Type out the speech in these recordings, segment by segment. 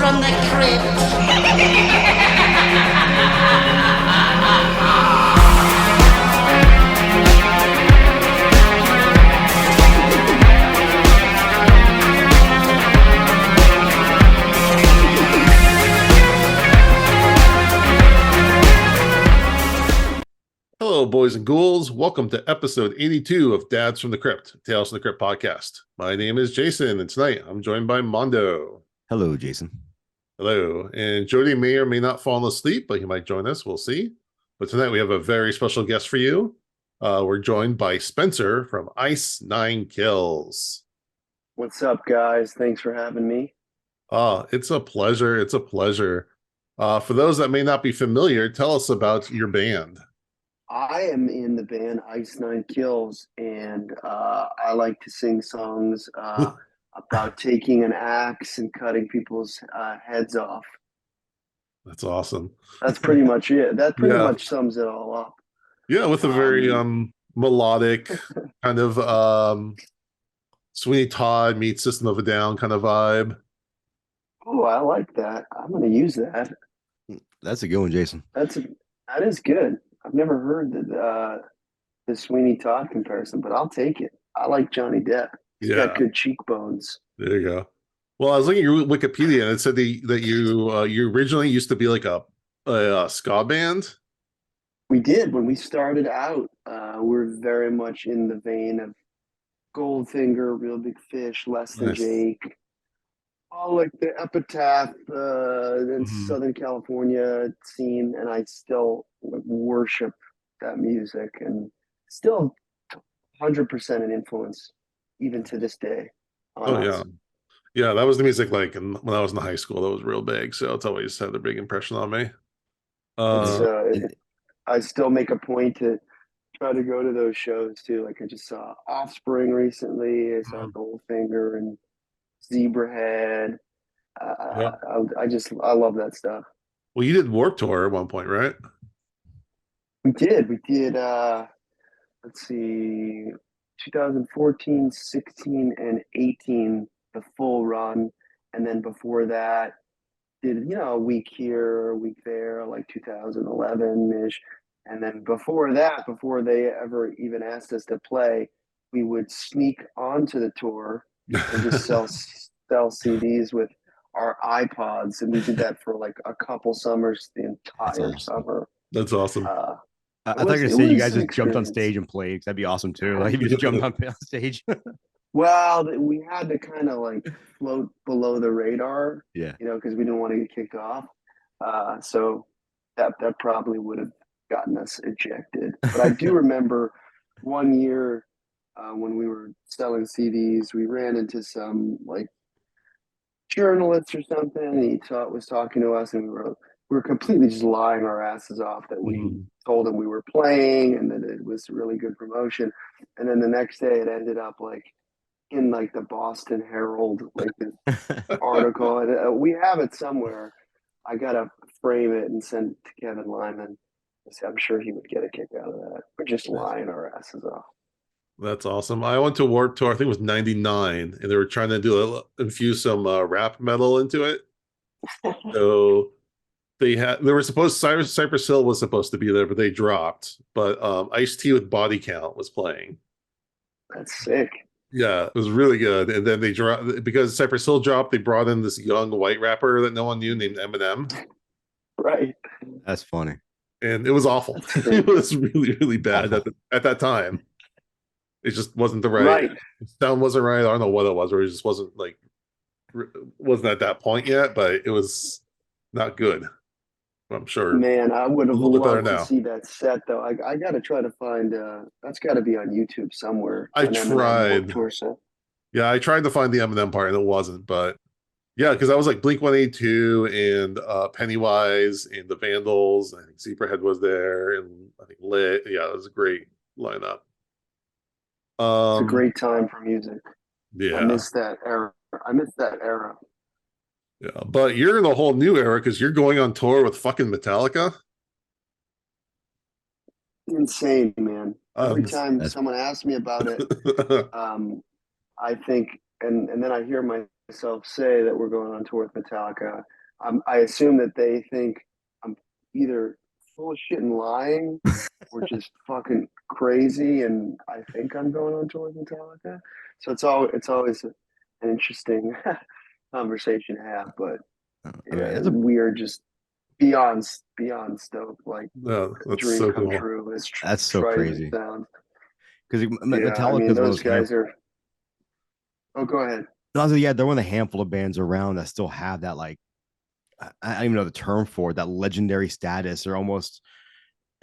from the Crypt. Hello, boys and ghouls. Welcome to episode 82 of Dads from the Crypt, Tales from the Crypt podcast. My name is Jason, and tonight I'm joined by Mando. Hello, Jason. Hello. And Jody may or may not fall asleep, but he might join us. We'll see. But tonight we have a very special guest for you. We're joined by Spencer from Ice 9 Kills. What's up, guys? Thanks for having me. It's a pleasure. It's a pleasure. For those that may not be familiar, tell us about your band. I am in the band Ice 9 Kills, and I like to sing songs about taking an axe and cutting people's heads off. That's awesome. That's pretty much it. That pretty much sums it all up. Yeah, with a very melodic kind of Sweeney Todd meets System of a Down kind of vibe. Oh, I like that. I'm going to use that. That's a good one, Jason. That is good. I've never heard the Sweeney Todd comparison, but I'll take it. I like Johnny Depp. He's got good cheekbones. There you go. Well, I was looking at your Wikipedia, and it said that you originally used to be like a ska band. We did. When we started out, we're very much in the vein of Goldfinger, Real Big Fish, Less Than Jake. All like the Epitaph in Southern California scene, and I still worship that music and still 100% an influence even to this day. Yeah, that was the music like when I was in high school. That was real big, so it's always had a big impression on me. I still make a point to try to go to those shows too. Like I just saw Offspring recently. I saw Goldfinger and Zebrahead. I love that stuff. Well, you did Warped Tour at one point, right? We did. Let's see, 2014, 16, and 18, the full run. And then before that, did, a week here, a week there, like 2011-ish. And then before that, before they ever even asked us to play, we would sneak onto the tour and just sell CDs with our iPods, and we did that for like a couple summers, the entire summer. That's awesome. I thought you were going to say you guys just jumped on stage and played. That'd be awesome too. Like if you just jumped on stage. Well, we had to kind of like float below the radar, because we didn't want to get kicked off. So that probably would have gotten us ejected. But I do remember one year when we were selling CDs, we ran into some like journalists or something, and he was talking to us, and we were completely just lying our asses off that we told him we were playing and that it was really good promotion. And then the next day it ended up like in like the Boston Herald, like this article, and we have it somewhere. I gotta frame it and send it to Kevin Lyman. I'm sure he would get a kick out of that. We're just lying our asses off. That's awesome. I went to Warped Tour, I think it was 99, and they were trying to infuse some rap metal into it. So Cypress Hill was supposed to be there, but they dropped. But Ice-T with Body Count was playing. That's sick. Yeah, it was really good. And then they dropped, because Cypress Hill dropped, they brought in this young white rapper that no one knew named Eminem. Right. That's funny. And it was awful. It was really, really bad at that time. It just wasn't the right sound wasn't right. I don't know what it was, or it just wasn't at that point yet, but it was not good. I'm sure. Man, I would have loved to see that set though. I got to try to find that's got to be on YouTube somewhere. I tried. Yeah, I tried to find the Eminem part and it wasn't, but yeah, because I was like Blink-182 and Pennywise and the Vandals. I think Zebrahead was there, and I think Lit. Yeah, it was a great lineup. It's a great time for music. Yeah, I miss that era. Yeah, but you're in a whole new era because you're going on tour with fucking Metallica. Insane, man. Every time someone asks me about it, I think, and then I hear myself say that we're going on tour with Metallica, I assume that they think I'm either full of shit and lying or just fucking crazy, and I think I'm going on tour with Metallica. So it's always an interesting conversation to have, but we are just beyond stoked. Like, that's dream so come cool. true. That's so crazy. Because Metallica, I mean, those guys are. Oh, go ahead. Also, yeah, they're one of the handful of bands around that still have that, like, I don't even know the term for it, that legendary status, or almost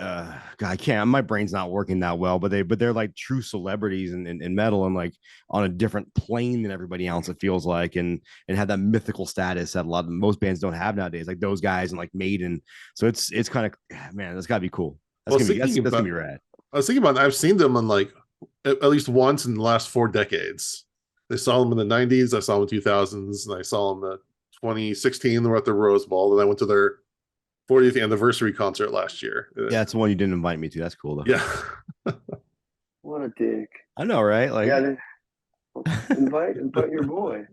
God, I can't, my brain's not working that well, but they're like true celebrities in metal, and like on a different plane than everybody else, it feels like, and have that mythical status that most bands don't have nowadays, like those guys and like Maiden. So it's kind of, man, that's gotta be cool. That's gonna be rad. I was thinking about I've seen them on like at least once in the last 4 decades. I saw them in the 90s, I saw them in 2000s, and I saw them in 2016. They were at the Rose Bowl, and I went to their 40th anniversary concert last year. Yeah, that's the one you didn't invite me to. That's cool though. Yeah. What a dick. I know, right? Like, yeah, invite your boy.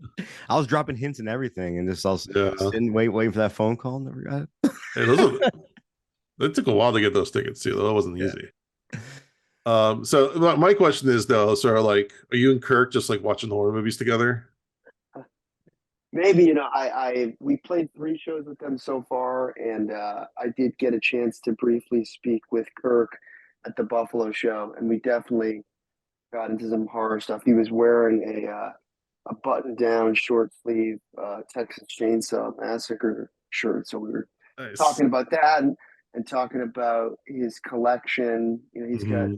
I was dropping hints and everything, and just I was sitting, waiting for that phone call. Never got it. Hey, it took a while to get those tickets too. That wasn't easy. So my question is though, so are you and Kirk just like watching horror movies together? Maybe, we played 3 shows with them so far, and I did get a chance to briefly speak with Kirk at the Buffalo show, and we definitely got into some horror stuff. He was wearing a button-down, short-sleeve Texas Chainsaw Massacre shirt, so we were talking about that and talking about his collection. He's got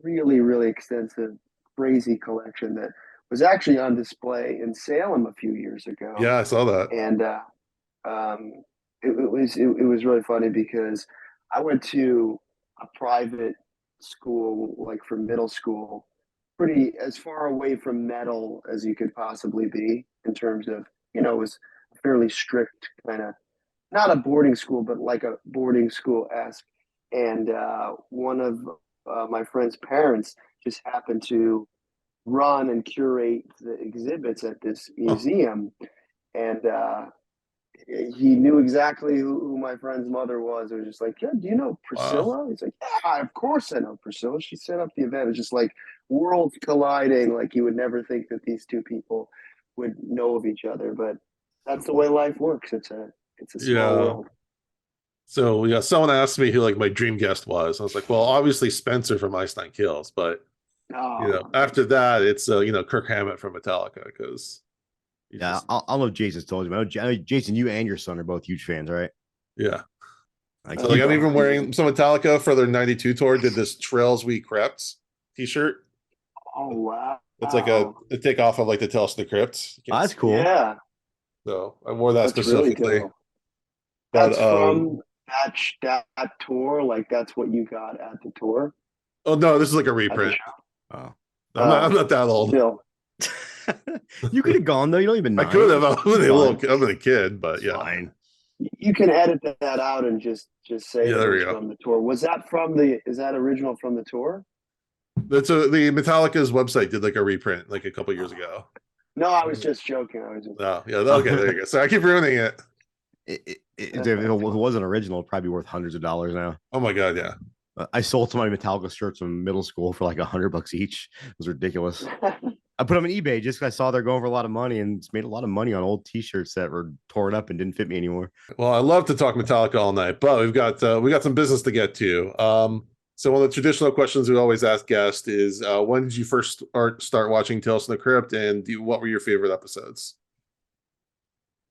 really, really extensive, crazy collection that was actually on display in Salem a few years ago. Yeah, I saw that. And it was really funny because I went to a private school, like for middle school, pretty as far away from metal as you could possibly be, in terms of, it was a fairly strict kind of, not a boarding school, but like a boarding school-esque. And one of my friend's parents just happened to run and curate the exhibits at this museum, and he knew exactly who my friend's mother was. It was just like, yeah, do you know Priscilla? He's like, yeah, of course I know Priscilla. She set up the event. It's just like worlds colliding. Like, you would never think that these two people would know of each other, but that's the way life works. It's a small world. So yeah, someone asked me who like my dream guest was. I was like, well, obviously Spencer from Ice Nine Kills, but after that, it's Kirk Hammett from Metallica, because I don't know if Jason's told you. I know, Jason, you and your son are both huge fans, right? Yeah. I'm even wearing some Metallica for their '92 tour. Did this Trails We Crept t-shirt. Oh wow! It's like a takeoff of like the Tales From The Crypt. Oh, that's cool. Yeah. So I wore that specifically. Really cool. But that's from that tour. Like, that's what you got at the tour. Oh no, this is like a reprint. Oh, I'm not that old. Still. You could have gone though. You don't even know. I could have. I'm a kid, but yeah. Fine. You can edit that out and just say it's from the tour. Was that is that original from the tour? The Metallica's website did like a reprint like a couple years ago. No, I was just joking. Okay, there you go. So I keep ruining it. If it wasn't original, it'd probably be worth hundreds of dollars now. Oh my god, yeah. I sold some of my Metallica shirts from middle school for like $100 each. It was ridiculous. I put them on eBay just because I saw they're going for a lot of money, and it's made a lot of money on old T-shirts that were torn up and didn't fit me anymore. Well, I love to talk Metallica all night, but we got some business to get to. So one of the traditional questions we always ask guests is, when did you first start watching Tales From The Crypt, and what were your favorite episodes?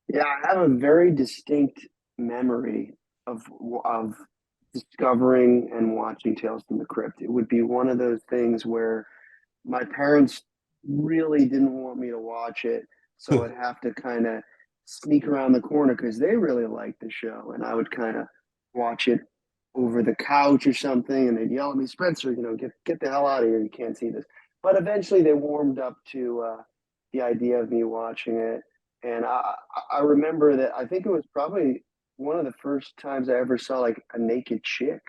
Yeah, I have a very distinct memory of discovering and watching Tales From The Crypt. It would be one of those things where my parents really didn't want me to watch it, so I'd have to kind of sneak around the corner because they really liked the show, and I would kind of watch it over the couch or something, and they'd yell at me, Spencer, get the hell out of here, you can't see this. But eventually they warmed up to the idea of me watching it, and I remember that I think it was probably one of the first times I ever saw like a naked chick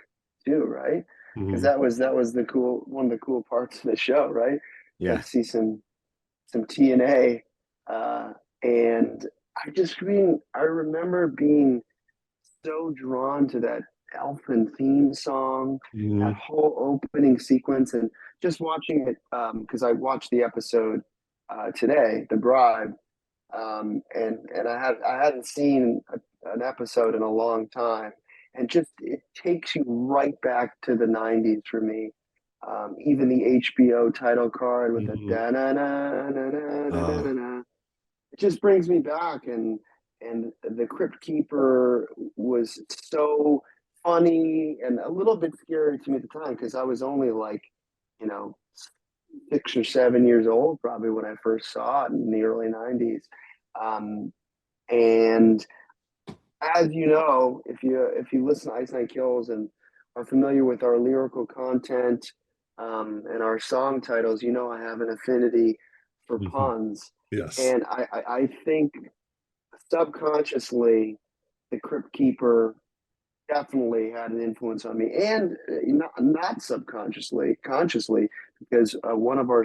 too, right? Because that was one of the cool parts of the show, right? Yeah. Like, see some TNA And I remember being so drawn to that Elfin theme song, that whole opening sequence, and just watching it because I watched the episode today, The Bribe, and I hadn't seen an episode in a long time, and just it takes you right back to the '90s for me. Even the HBO title card with the da na na na na na na na, it just brings me back, and the Crypt Keeper was so funny and a little bit scary to me at the time because I was only like, 6 or 7 years old probably when I first saw it in the early '90s. And as you know, if you listen to Ice Nine Kills and are familiar with our lyrical content and our song titles, I have an affinity for puns. Yes. And I think subconsciously the Crypt Keeper definitely had an influence on me, and not subconsciously, consciously, because one of our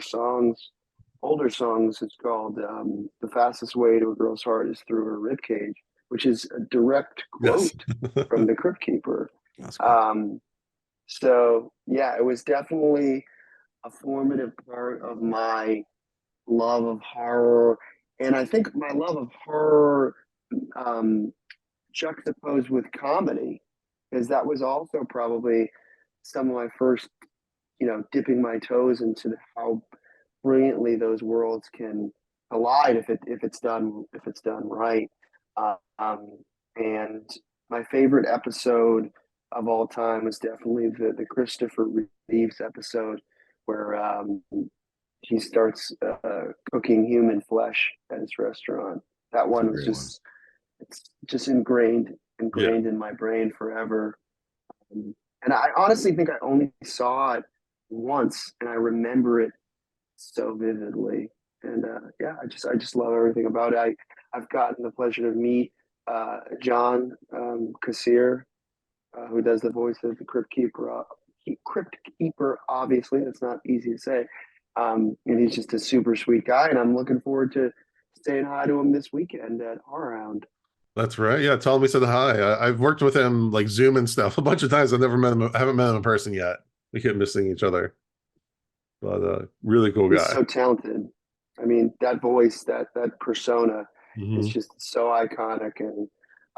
older songs, is called "The Fastest Way to a Girl's Heart Is Through Her Ribcage," which is a direct quote from the Crypt Keeper. Cool. So yeah, it was definitely a formative part of my love of horror, and I think my love of horror juxtaposed with comedy, because that was also probably some of my first, dipping my toes into how brilliantly those worlds can collide if it's done right. And my favorite episode of all time was definitely the Christopher Reeves episode where he starts cooking human flesh at his restaurant. That one was it's just ingrained in my brain forever. And I honestly think I only saw it once, and I remember it so vividly. And I just love everything about it. I've gotten the pleasure to meet John Kassir, who does the voice of the Crypt Keeper. Obviously, that's not easy to say. And he's just a super sweet guy, and I'm looking forward to saying hi to him this weekend at our round. That's right. Yeah, tell him we said hi. I've worked with him like Zoom and stuff a bunch of times. I've never met him. I haven't met him in person yet. We keep missing each other. But really cool guy. He's so talented. I mean, that voice, that persona, is just so iconic, and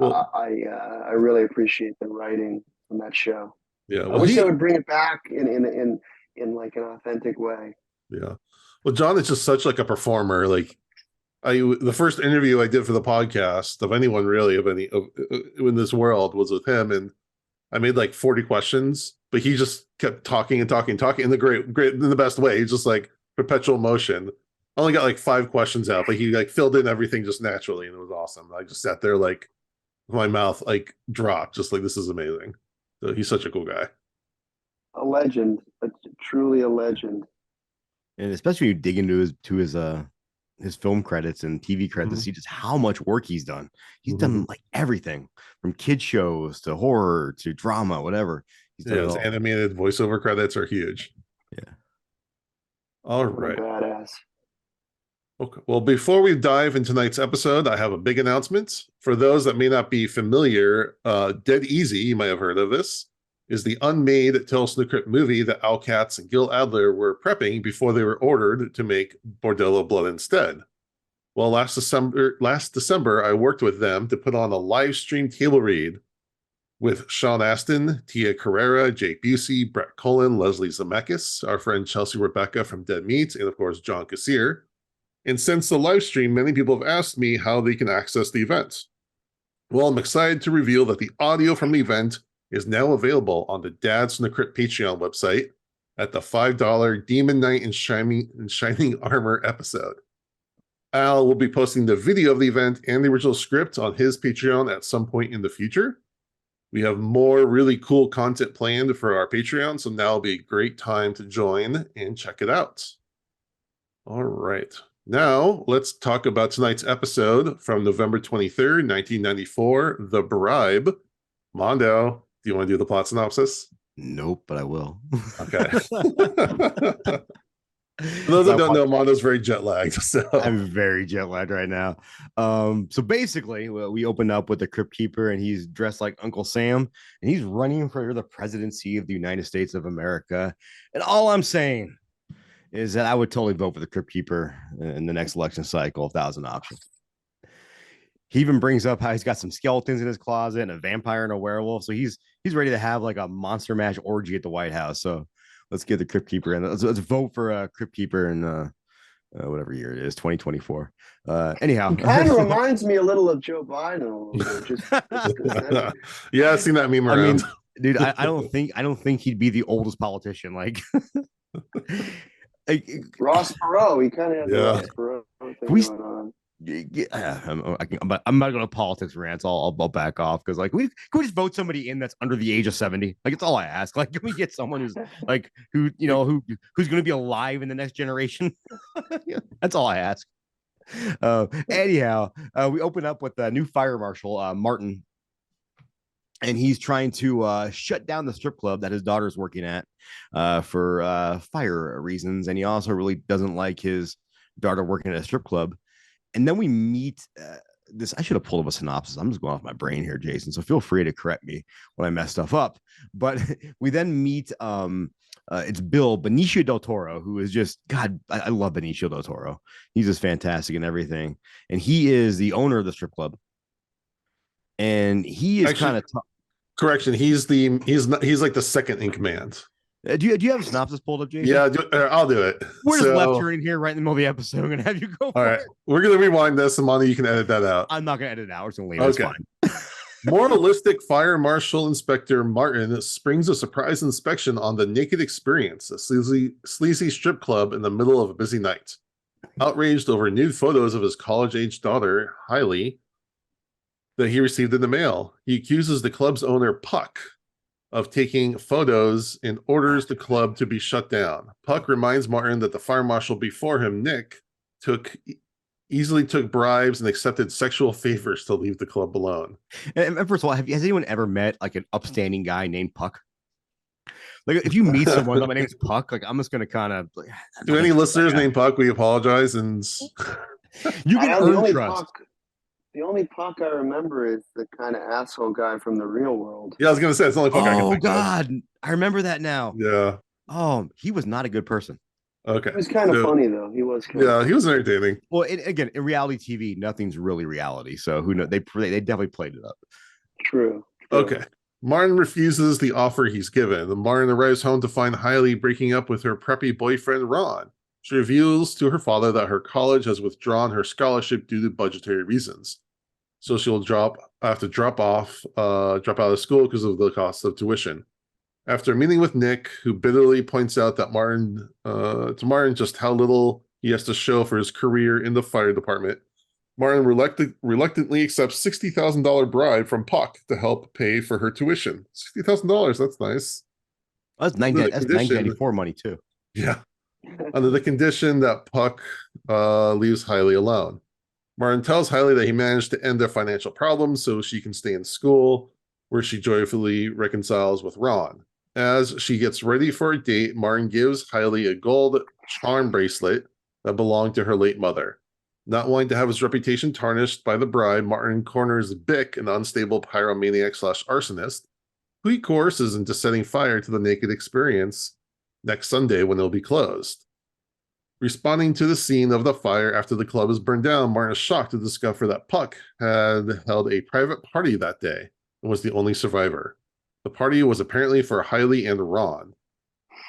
I really appreciate the writing on that show. Yeah, I wish they would bring it back in like an authentic way. Yeah, well, John is just such like a performer. Like the first interview I did for the podcast of anyone really in this world was with him, and I made like 40 questions, but he just kept talking and talking in the great in the best way. He's just like perpetual motion. I only got like 5 questions out, but he like filled in everything just naturally, and it was awesome. I just sat there like my mouth like dropped, just like this is amazing. So he's such a cool guy. A legend, truly a legend. And especially when you dig into his film credits and TV credits, see just how much work he's done. He's done like everything from kid shows to horror to drama, whatever. He's done his animated voiceover credits are huge. Yeah. All right. Badass. Okay. Well, before we dive into tonight's episode, I have a big announcement. For those that may not be familiar, Dead Easy, you might have heard of this, is the unmade Tales from the Crypt movie that Al Katz and Gil Adler were prepping before they were ordered to make Bordello Blood instead. Well, last December, I worked with them to put on a live stream table read with Sean Astin, Tia Carrera, Jake Busey, Brett Cullen, Leslie Zemeckis, our friend Chelsea Rebecca from Dead Meat, and of course, John Kassir. And since the live stream, many people have asked me how they can access the event. Well, I'm excited to reveal that the audio from the event is now available on the Dads from the Crypt Patreon website at the $5 Demon Knight in Shining Armor episode. Al will be posting the video of the event and the original script on his Patreon at some point in the future. We have more really cool content planned for our Patreon, so now will be a great time to join and check it out. All right. Now, let's talk about tonight's episode from November 23rd, 1994, The Bribe. Mando, do you want to do the plot synopsis? Nope, but I will. Okay. For those that don't know, Mando's very jet lagged. So I'm very jet lagged right now. So basically, we open up with the Crypt Keeper, and he's dressed like Uncle Sam, and he's running for the presidency of the United States of America. And all I'm saying is that I would totally vote for the Crypt Keeper in the next election cycle if that was an option. He even brings up how he's got some skeletons in his closet and a vampire and a werewolf. So he's ready to have like a monster mash orgy at the White House. So let's get the Crypt Keeper in. Let's vote for a Crypt Keeper in whatever year it is, 2024. Anyhow, it kind of reminds me a little of Joe Biden a little bit. Just yeah, I've seen that meme around. I mean, dude, I don't think he'd be the oldest politician. Like Ross Perot, he kind of has the Ross Perot thing going on. I'm not going to politics rants. I'll back off because like can we just vote somebody in that's under the age of 70? Like it's all I ask. Like can we get someone who's like who's going to be alive in the next generation? That's all I ask. Anyhow, we open up with a new fire marshal, Martin, and he's trying to shut down the strip club that his daughter's working at for fire reasons, and he also really doesn't like his daughter working at a strip club. And then we meet this. I should have pulled up a synopsis. I'm just going off my brain here, Jason. So feel free to correct me when I mess stuff up. But we then meet it's Benicio del Toro, who is just God. I love Benicio del Toro. He's just fantastic and everything. And he is the owner of the strip club. And he is kind of correction. He's like the second in command. Do you have a synopsis pulled up, Jason? Yeah, I'll do it. We're just left turning here right in the middle of the episode. I'm gonna have you go. All right, we're gonna rewind this, and Mando, you can edit that out. I'm not gonna edit it out. We're just gonna leave it. Okay. It's fine. Moralistic Fire Marshal Inspector Martin springs a surprise inspection on the Naked Experience, a sleazy strip club in the middle of a busy night. Outraged over nude photos of his college-age daughter, Hailey, that he received in the mail, he accuses the club's owner, Puck, of taking photos and orders the club to be shut down. Puck reminds Martin that the fire marshal before him, Nick, easily took bribes and accepted sexual favors to leave the club alone. And first of all, has anyone ever met like an upstanding guy named Puck? Like if you meet someone, my name's Puck, like I'm just gonna kind of like, do any listeners named Puck? We apologize, and you can earn trust. The only Puck I remember is the kind of asshole guy from the real world. Yeah, I was gonna say it's the only Puck I can think God, I remember that now. Yeah. Oh, he was not a good person. Okay. He was kind of funny though. He was. He was entertaining. Well, again, in reality TV, nothing's really reality. So who knows? They definitely played it up. True. Okay. Martin refuses the offer he's given. Martin arrives home to find Hailey breaking up with her preppy boyfriend Ron. She reveals to her father that her college has withdrawn her scholarship due to budgetary reasons. So she'll have to drop out of school because of the cost of tuition. After meeting with Nick, who bitterly points out that to Martin just how little he has to show for his career in the fire department, Martin reluctantly accepts $60,000 bribe from Puck to help pay for her tuition. $60,000, that's nice. That's 1994 money too. Yeah. Under the condition that Puck leaves Hailey alone. Martin tells Hailey that he managed to end their financial problems so she can stay in school, where she joyfully reconciles with Ron. As she gets ready for a date, Martin gives Hailey a gold charm bracelet that belonged to her late mother. Not wanting to have his reputation tarnished by the bribe, Martin corners Bick, an unstable pyromaniac/arsonist, who he coerces into setting fire to the Naked Experience next Sunday when it'll be closed. Responding to the scene of the fire after the club is burned down, Martin is shocked to discover that Puck had held a private party that day and was the only survivor. The party was apparently for Hailey and Ron.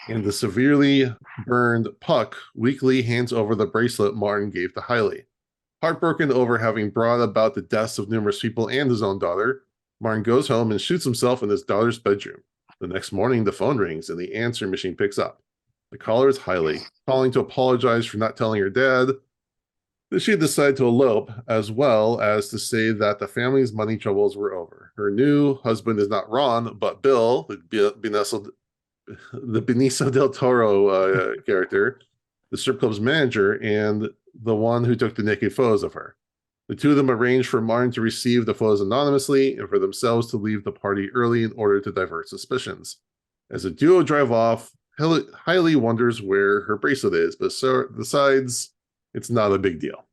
And the severely burned Puck weakly hands over the bracelet Martin gave to Hailey. Heartbroken over having brought about the deaths of numerous people and his own daughter, Martin goes home and shoots himself in his daughter's bedroom. The next morning, the phone rings and the answering machine picks up. The caller is Hailey, calling to apologize for not telling her dad that she had decided to elope, as well as to say that the family's money troubles were over. Her new husband is not Ron, but Bill, the Benicio del Toro character, the strip club's manager, and the one who took the naked photos of her. The two of them arranged for Martin to receive the photos anonymously and for themselves to leave the party early in order to divert suspicions. As the duo drive off, highly wonders where her bracelet is, but so besides, it's not a big deal.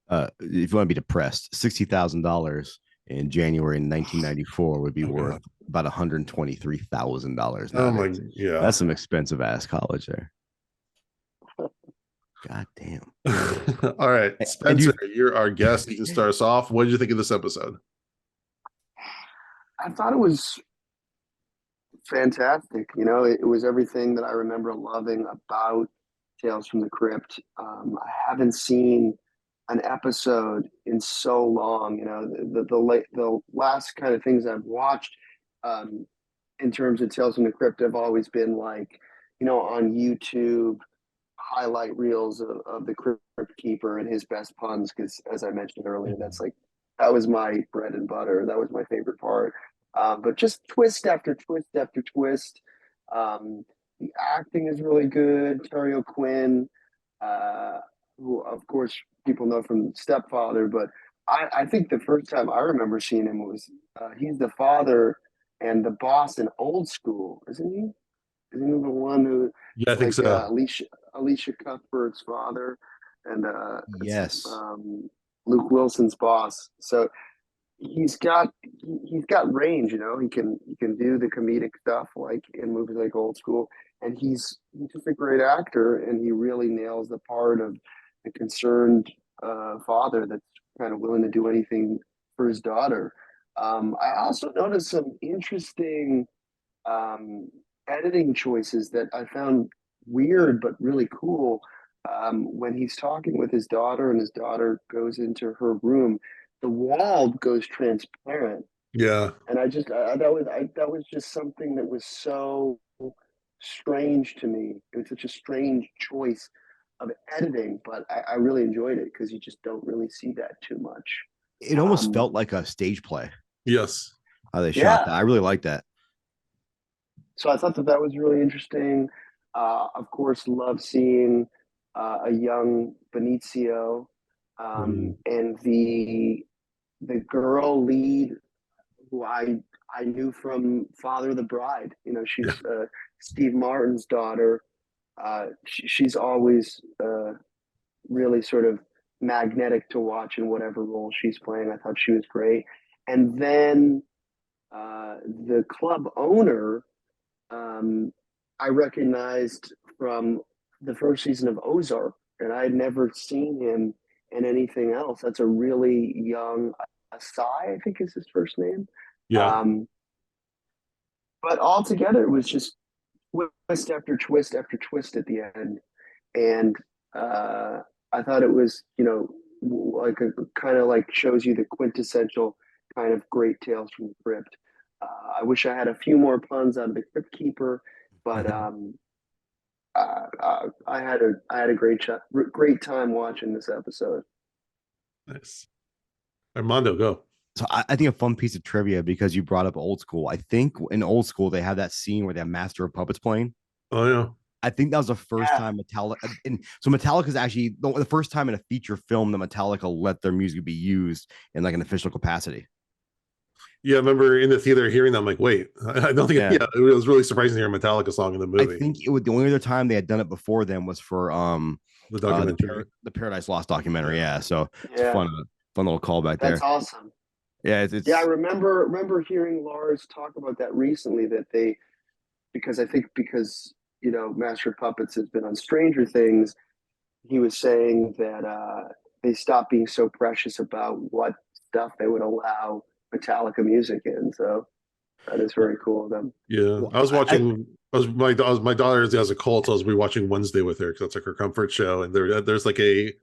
If you want to be depressed, $60,000 in January 1994 would be worth about $123,000. Oh my, yeah, that's some expensive ass college there. God damn. All right, Spencer, you're our guest. You can start us off. What did you think of this episode? I thought it was fantastic. You know, it was everything that I remember loving about Tales from the Crypt. I haven't seen an episode in so long. You know, the last kind of things I've watched in terms of Tales from the Crypt have always been like, you know, on YouTube highlight reels of the Crypt Keeper and his best puns, because as I mentioned earlier, that was my bread and butter. That was my favorite part. But just twist after twist after twist. The acting is really good. Terry O'Quinn, who of course people know from Stepfather, but I think the first time I remember seeing him was he's the father and the boss in Old School, isn't he? Isn't he the one who? Yeah, I think so. Alicia Cuthbert's father, and yes, Luke Wilson's boss. So he's got range. You know, he can do the comedic stuff like in movies like Old School, and he's just a great actor, and he really nails the part of the concerned father that's kind of willing to do anything for his daughter. I also noticed some interesting editing choices that I found weird but really cool. When he's talking with his daughter and his daughter goes into her room, the wall goes transparent. Yeah, and that was just something that was so strange to me. It was such a strange choice of editing, but I really enjoyed it because you just don't really see that too much. It almost felt like a stage play. Yes, how they shot that. I really like that. So I thought that was really interesting. Of course, love seeing a young Benicio, and the girl lead who I knew from Father of the Bride. You know, she's Steve Martin's daughter. She's always really sort of magnetic to watch in whatever role she's playing. I thought she was great. And then the club owner, I recognized from the first season of Ozark, and I had never seen him in anything else. That's a really young Asai, I think is his first name. Yeah. But altogether, it was just twist after twist after twist at the end. And I thought it was, you know, like a kind of like shows you the quintessential kind of great Tales from the Crypt. I wish I had a few more puns out of the Crypt Keeper, but I had a great time watching this episode. Nice. Armando, go. So I think a fun piece of trivia, because you brought up Old School. I think in Old School they have that scene where they have Master of Puppets playing. Oh yeah. I think that was the first time Metallica, and so Metallica is actually the first time in a feature film that Metallica let their music be used in like an official capacity. Yeah, I remember in the theater hearing that. I'm like, wait, I don't think. Yeah, it was really surprising to hear a Metallica song in the movie. I think it would, the only other time they had done it before then was for the documentary, the Paradise Lost documentary. Yeah, so it's fun little callback there. That's awesome. Yeah, I remember hearing Lars talk about that recently. That because you know, Master of Puppets has been on Stranger Things. He was saying that they stopped being so precious about what stuff they would allow Metallica music in. So that is very cool of them. Yeah, I was watching. My daughter has a cult, so I was rewatching Wednesday with her because that's like her comfort show, and there's like a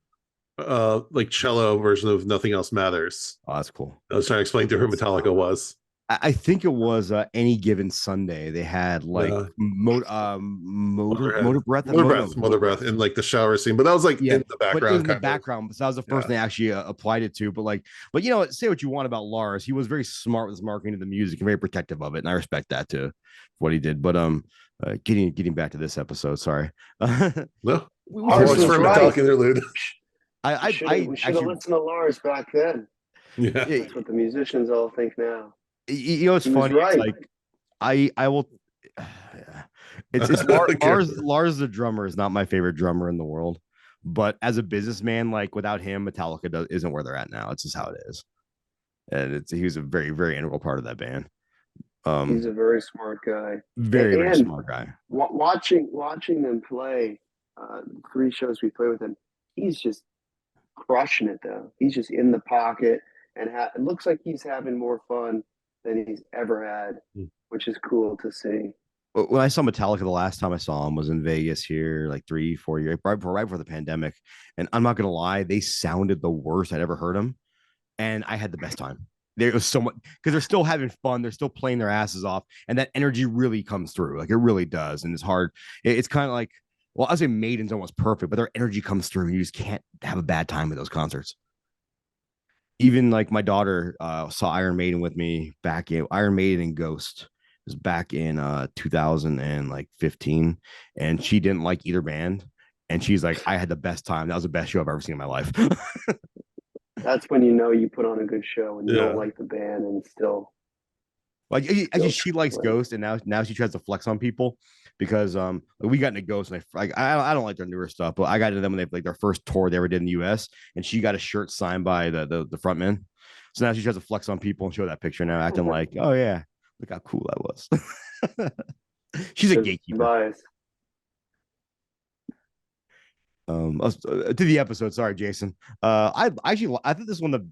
like cello version of Nothing Else Matters. Oh, that's cool. I was trying to explain to her who Metallica was. I think it was Any Given Sunday. They had like motor breath in like the shower scene, but that was like in the background. But in the background, so that was the first thing they actually applied it to. But you know, say what you want about Lars, he was very smart with his marketing of the music and very protective of it, and I respect that too, what he did. But getting back to this episode, sorry. No, Lars for Metallica interlude. We should have listened to Lars back then. Yeah, that's what the musicians all think now. You know, it's funny. Right. It's like I will. It's Lars the drummer is not my favorite drummer in the world, but as a businessman, like without him, Metallica isn't where they're at now. It's just how it is, and he was a very very integral part of that band. He's a very smart guy. Very smart guy. Watching them play, 3 shows we play with him, he's just crushing it though. He's just in the pocket, and it looks like he's having more fun than he's ever had, which is cool to see. When I saw Metallica the last time I saw him was in Vegas here, like 3-4 years, right before the pandemic. And I'm not gonna lie, they sounded the worst I'd ever heard them, and I had the best time. There was so much because they're still having fun, they're still playing their asses off, and that energy really comes through. Like it really does, and it's hard. It's kind of like, well, I say Maiden's almost perfect, but their energy comes through. You just can't have a bad time with those concerts. Even like my daughter saw Iron Maiden with me back in Iron Maiden and Ghost was back in 2015, and she didn't like either band, and she's like, I had the best time. That was the best show I've ever seen in my life. That's when you know you put on a good show and you don't like the band and still like she likes Ghost, and now she tries to flex on people because we got into Ghost, and I don't like their newer stuff, but I got into them when they like their first tour they ever did in the US, and she got a shirt signed by the frontman. So now she tries to flex on people and show that picture now, acting like, oh yeah, look how cool I was. She's a gatekeeper. Bias. To the episode, sorry, Jason. I think this is one of the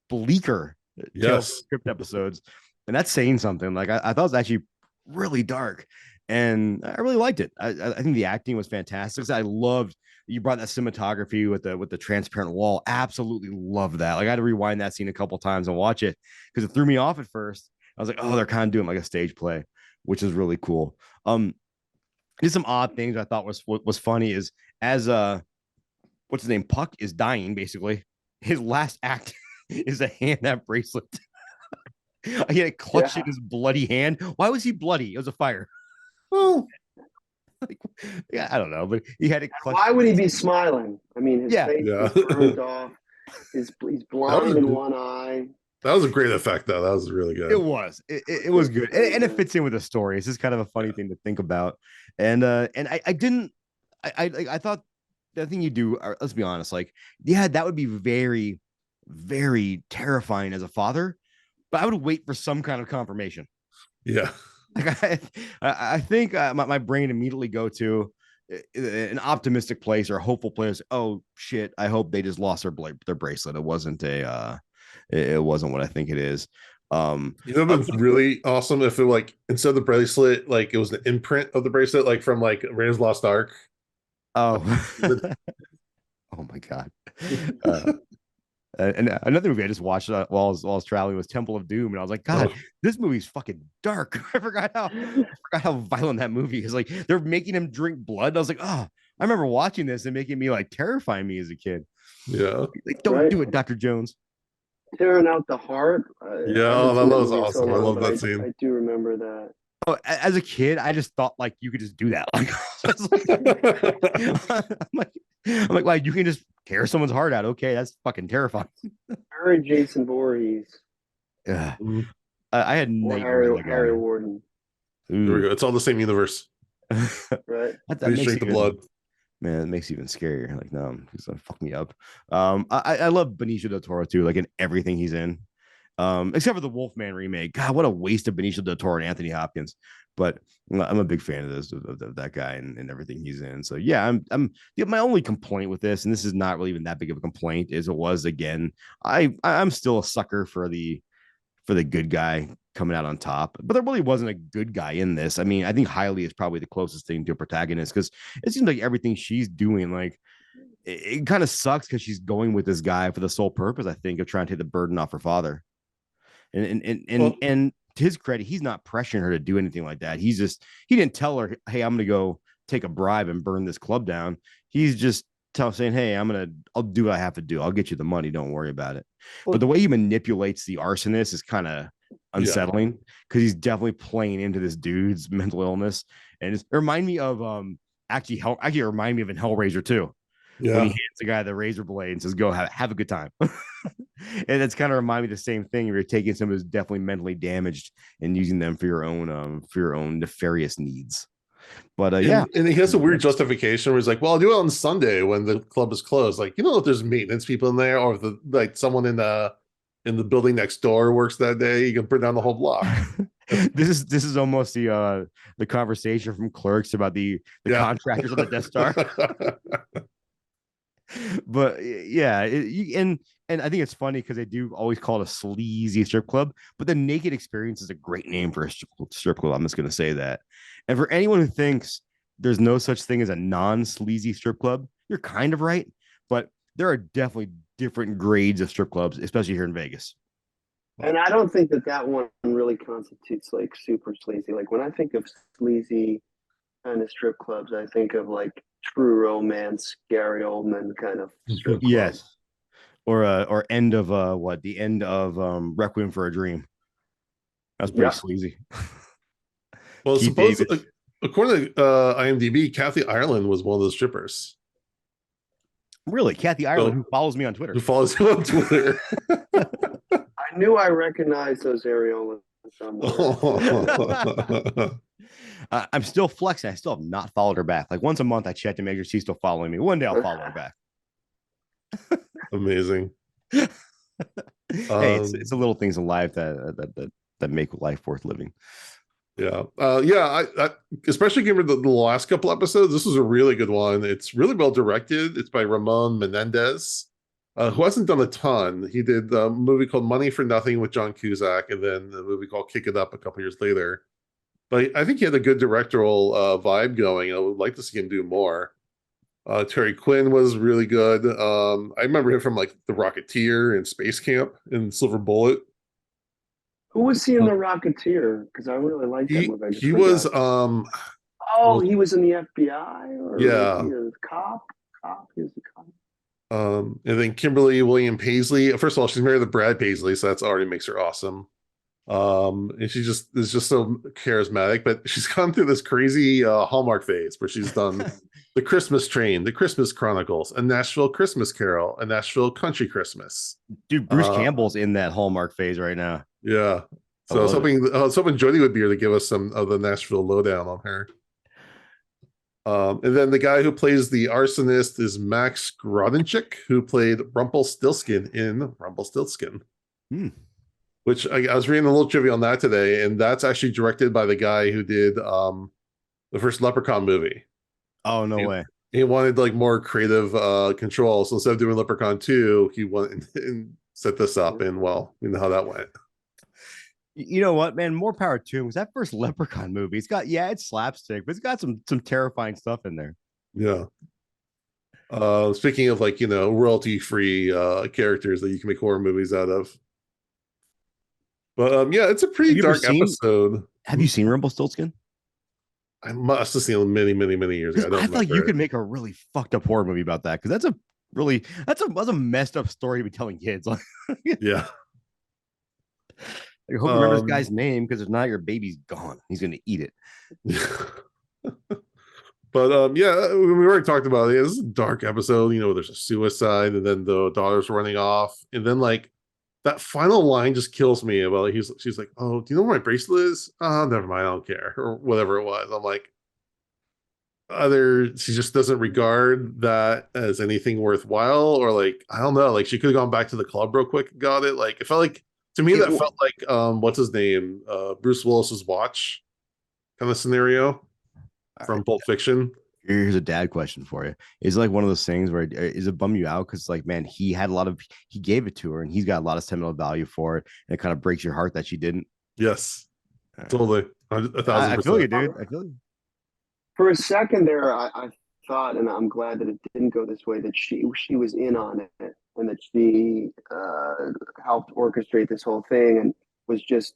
bleaker Tales From The Crypt episodes, and that's saying something. Like I thought it was actually really dark, and I really liked it. I think the acting was fantastic. I loved you brought that cinematography with the transparent wall. Absolutely loved that. Like I had to rewind that scene a couple times and watch it because it threw me off at first. I was like, oh, they're kind of doing like a stage play, which is really cool. Just some odd things I thought was funny is as what's his name, Puck is dying basically. His last act is to hand that bracelet. He had it clutched in his bloody hand. Why was he bloody? It was a fire. Oh, yeah, I don't know, but he had it clutched. Why would he be smiling? I mean, his face is burned off. He's blind in one eye. That was a great effect, though. That was really good. It was. It was good, and it fits in with the story. It's just kind of a funny thing to think about. And I thought the thing you do. Let's be honest. Like, yeah, that would be very, very terrifying as a father. But I would wait for some kind of confirmation. Yeah. Like I think my brain immediately go to an optimistic place or a hopeful place. Oh shit! I hope they just lost their bracelet. It wasn't it wasn't what I think it is. You know what's really awesome if it like instead of the bracelet, like it was the imprint of the bracelet, like from like Raiders of the Lost Ark. Oh, oh my god. And another movie I just watched while I was traveling was Temple of Doom, and I was like, God, this movie's fucking dark. I forgot how violent that movie is. Like they're making him drink blood. I was like, oh, I remember watching this and making me like terrifying me as a kid. Yeah, like, don't do it, Dr. Jones. Tearing out the heart. Yeah, that was awesome. I love that scene. I do remember that. Oh, as a kid, I just thought like you could just do that. I'm like, well, you can just tear someone's heart out. Okay, that's fucking terrifying. Harry Jason Voorhees. Yeah, I had Harry Warden. There we go. It's all the same universe. Right. that makes drink the blood. Man, it makes it even scarier. Like, no, he's gonna fuck me up. I love Benicio del Toro too, like in everything he's in. Except for the Wolfman remake. God, what a waste of Benicio del Toro and Anthony Hopkins. But I'm a big fan of this of that guy and everything he's in. So yeah, my only complaint with this, and this is not really even that big of a complaint, is it was again, I'm still a sucker for the good guy coming out on top, but there really wasn't a good guy in this. I mean, I think Hailey is probably the closest thing to a protagonist because it seems like everything she's doing, like it kind of sucks because she's going with this guy for the sole purpose, I think, of trying to take the burden off her father. And to his credit, he's not pressuring her to do anything like that. He didn't tell her, hey, I'm gonna go take a bribe and burn this club down. He's just saying, hey, I'll do what I have to do. I'll get you the money. Don't worry about it. But the way he manipulates the arsonist is kind of unsettling because he's definitely playing into this dude's mental illness. And it remind me of actually remind me of in Hellraiser too. Yeah. When he hands the guy the razor blade and says, go have a good time. And that's kind of remind me of the same thing. You're taking someone who's definitely mentally damaged and using them for your own nefarious needs. But yeah, and he has a weird justification where he's like, "Well, I'll do it on Sunday when the club is closed." Like, you know, if there's maintenance people in there, or if someone in the building next door works that day, you can burn down the whole block. this is almost the conversation from Clerks about the contractors on the Death Star. But yeah, and I think it's funny because they do always call it a sleazy strip club, but the Naked Experience is a great name for a strip club. I'm just going to say that. And for anyone who thinks there's no such thing as a non-sleazy strip club, you're kind of right, but there are definitely different grades of strip clubs, especially here in Vegas. And I don't think that one really constitutes like super sleazy. Like when I think of sleazy kind of strip clubs, I think of like True Romance, Gary Oldman kind of strip club. Yes. Or end of the end of Requiem for a Dream. That's pretty sleazy. Well, supposedly, according to IMDb, Kathy Ireland was one of those strippers. Really? Kathy Ireland, who follows me on Twitter. Who follows you on Twitter. I knew I recognized those areolas somewhere. I'm still flexing. I still have not followed her back. Like once a month, I check to make sure she's still following me. One day I'll follow her back. Amazing. Hey, it's the little things in life that make life worth living. Yeah. I especially given the last couple episodes, this was a really good one. It's really well directed. It's by Ramón Menéndez, who hasn't done a ton. He did a movie called Money for Nothing with John Cusack, and then a movie called Kick It Up a couple years later. But I think he had a good directorial vibe going. I would like to see him do more. Terry Quinn was really good. I remember him from like The Rocketeer and Space Camp and Silver Bullet. Who was he in The Rocketeer? Because I really liked that movie. He was he was in the FBI, or he was a cop. He was a cop. And then Kimberly Williams-Paisley. First of all, she's married to Brad Paisley, so that's already makes her awesome. And she is just so charismatic, but she's gone through this crazy Hallmark phase where she's done The Christmas Train, The Christmas Chronicles, A Nashville Christmas Carol, A Nashville Country Christmas. Dude, Bruce Campbell's in that Hallmark phase right now. Yeah. So I was hoping Jody would be here to give us some of the Nashville lowdown on her. And then the guy who plays the arsonist is Max Grodénchik, who played Rumpelstiltskin in Rumpelstiltskin. Which I was reading a little trivia on that today, and that's actually directed by the guy who did the first Leprechaun movie. Oh, no way. He wanted like more creative control. So instead of doing Leprechaun 2, he went and set this up, and well, you know how that went. You know what, man? More power to him. Because that first Leprechaun movie, it's slapstick, but it's got some terrifying stuff in there. Yeah. Speaking of like, royalty-free characters that you can make horror movies out of. But it's a pretty dark episode. Have you seen Rumpelstiltskin? I must have seen it many, many, many years ago. I thought you could make a really fucked up horror movie about that, because that's a messed up story to be telling kids. Yeah. I hope you remember this guy's name, because if not, your baby's gone. He's going to eat it. But we already talked about it. This is a dark episode. There's a suicide, and then the daughter's running off, and then like that final line just kills me. About she's like, "Oh, do you know where my bracelet is? Oh, never mind, I don't care," or whatever it was. I'm like, she just doesn't regard that as anything worthwhile, or like, I don't know, like she could have gone back to the club real quick and got it. Like it felt like, to me, that felt like what's his name, Bruce Willis's watch kind of scenario from Pulp Fiction. Here's a dad question for you. Is it like one of those things where is it bum you out because like, man, he gave it to her and he's got a lot of sentimental value for it, and it kind of breaks your heart that she didn't? Yes, totally. 1,000%. I feel you, dude. I feel you. For a second there, I thought, and I'm glad that it didn't go this way, that she was in on it, and that she helped orchestrate this whole thing and was just,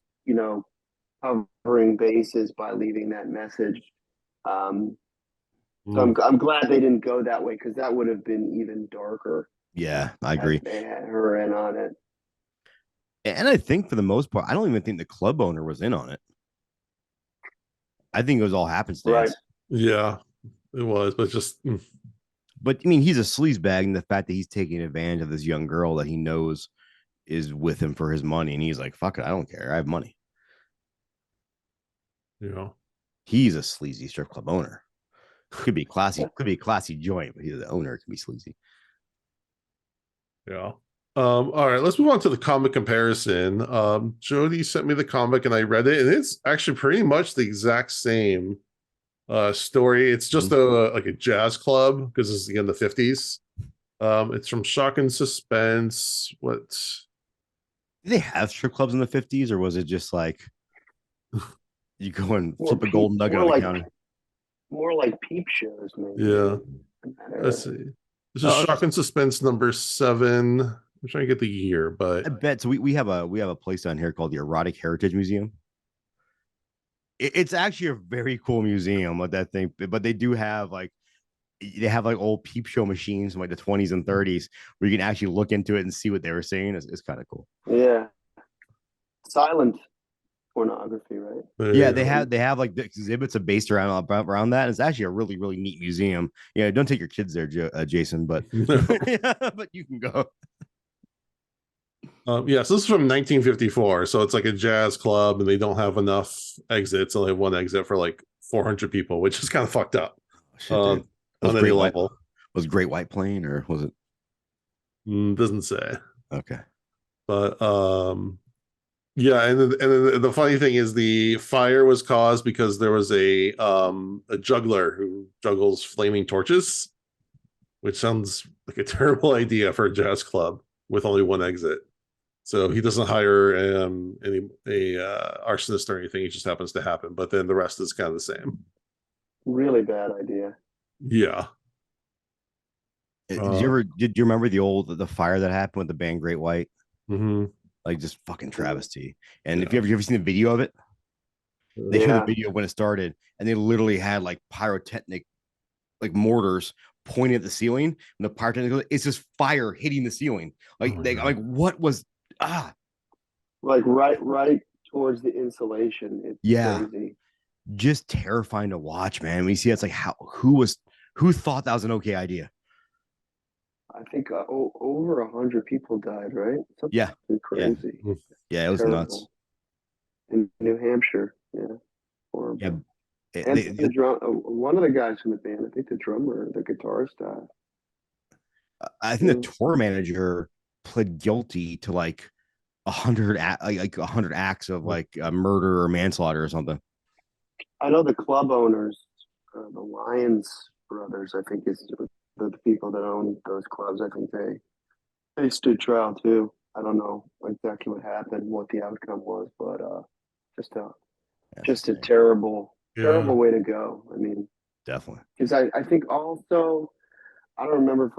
covering bases by leaving that message. So I'm glad they didn't go that way, because that would have been even darker. Yeah, I agree. They had her in on it. And I think for the most part, I don't even think the club owner was in on it. I think it was all happenstance. Right. Yeah, it was, but just. But I mean, he's a sleazebag, and the fact that he's taking advantage of this young girl that he knows is with him for his money, and he's like, "Fuck it, I don't care. I have money." Yeah. He's a sleazy strip club owner. Could be classy, could be a classy joint, but he's the owner. It can be sleazy. Yeah. All right, let's move on to the comic comparison. Jody sent me the comic and I read it, and it's actually pretty much the exact same story. It's just a jazz club because it's in the 50s. It's from Shock and Suspense. What did they have strip clubs in the 50s, or was it just like you go and flip a gold nugget on the counter? More like peep shows, maybe. Yeah. Let's see. This is Shock and Suspense number 7. I'm trying to get the year, but I bet so. We have a place down here called the Erotic Heritage Museum. It's actually a very cool museum with that thing, but they do have they have old peep show machines from the 20s and 30s where you can actually look into it and see what they were saying. It's kind of cool. Yeah. Silent pornography, right? Yeah, they have the exhibits are based around that. It's actually a really, really neat museum. Yeah, don't take your kids there, Jason, but but you can go. Yes, this is from 1954, so it's like a jazz club, and they don't have enough exits. They only have one exit for 400 people, which is kind of fucked up. On any level. Was Great White playing, or was it? Doesn't say. Okay, but yeah, and the funny thing is the fire was caused because there was a juggler who juggles flaming torches, which sounds like a terrible idea for a jazz club with only one exit. So he doesn't hire a arsonist or anything. It just happens to happen. But then the rest is kind of the same. Really bad idea. Yeah. Did you remember the fire that happened with the band Great White? Mm-hmm. Just fucking travesty. And if you ever seen the video of it, they showed the video when it started, and they literally had pyrotechnic mortars pointing at the ceiling, and the pyrotechnic, it's just fire hitting the ceiling. What was right towards the insulation. It's crazy. Just terrifying to watch, man. When you see it's who thought that was an okay idea? I think over 100 people died, right? Something crazy. Yeah, it was nuts. In New Hampshire, horrible. Yeah. And one of the guys from the band, I think the drummer, the guitarist died. I think the tour manager pled guilty to 100 acts of murder or manslaughter or something. I know the club owners, the Lyons brothers, I think is the people that own those clubs. I think they stood trial too. I don't know exactly what happened, what the outcome was, but just a terrible way to go. I mean, definitely. Because I think also, I don't remember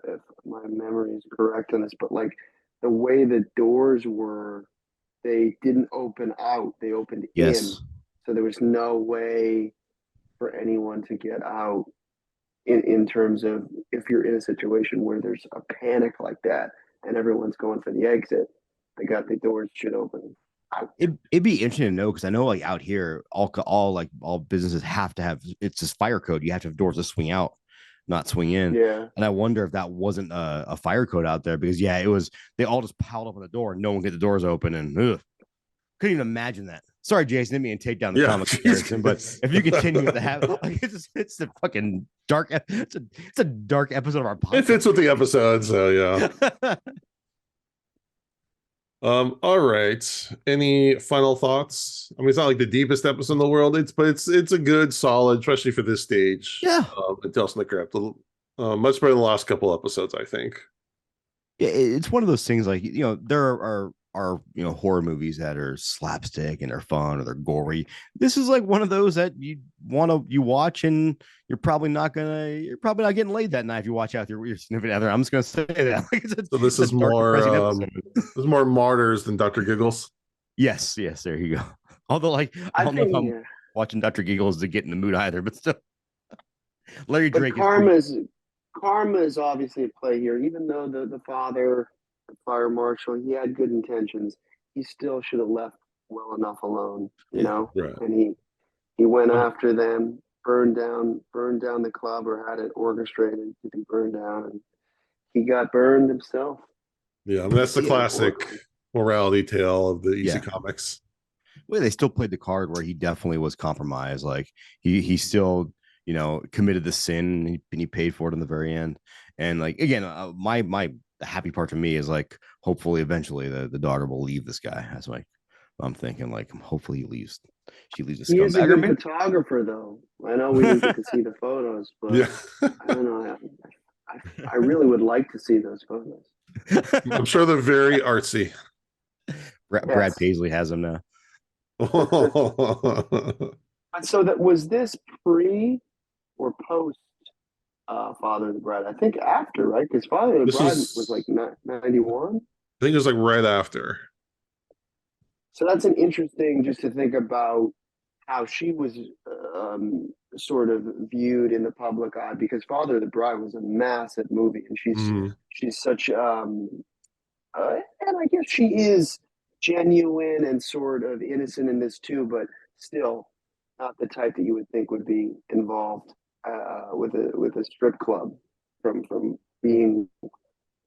if my memory is correct on this, but the way the doors were, they didn't open out; they opened in. So there was no way for anyone to get out. In terms of if you're in a situation where there's a panic like that and everyone's going for the exit, the doors should open. It'd be interesting to know, because I know out here all businesses have to have, it's this fire code. You have to have doors to swing out, not swing in. Yeah. And I wonder if that wasn't a fire code out there, because it was, they all just piled up on the door and no one get the doors open, and couldn't even imagine that. Sorry, Jason, didn't mean to take down the comic comparison, but if you continue with the habit, it's a fucking dark. It's a dark episode of our podcast. It fits with the episode, so yeah. All right. Any final thoughts? I mean, it's not the deepest episode in the world. But it's a good, solid, especially for this stage. Yeah. Tales From The Crypt. Much better than the last couple episodes, I think. Yeah, it's one of those things there are horror movies that are slapstick and they're fun or they're gory. This is one of those that you watch, and you're probably not getting laid that night if you watch out your significant other. I'm just gonna say that. So this is more martyrs than Dr. Giggles. Yes, there you go. Although I don't know if I'm watching Dr. Giggles to get in the mood either, but still. Larry Drake. Karma is obviously at play here, even though the father, the fire marshal, he had good intentions. He still should have left well enough alone, you know. Right. And he went after them, burned down the club, or had it orchestrated to be burned down, and he got burned himself. Yeah, I mean, that's the classic morality tale of the EC Comics. Well, they still played the card where he definitely was compromised. Like he still, committed the sin and he paid for it in the very end. And like again, my happy part for me is like hopefully eventually the daughter will leave this guy. That's like I'm thinking like hopefully he leaves. She leaves the He is a scumbagger. good photographer, though. I know we didn't get to see the photos, but Yeah. I don't know. I really would like to see those photos. I'm sure they're very artsy. Brad Paisley has them now. So that was this pre or post Father of the Bride? I think after, right? Because Father of the Bride was like 91. I think it was like right after. So that's an interesting just to think about how she was sort of viewed in the public eye, because Father of the Bride was a massive movie, and she's such and I guess she is genuine and sort of innocent in this too, but still not the type that you would think would be involved with a strip club from being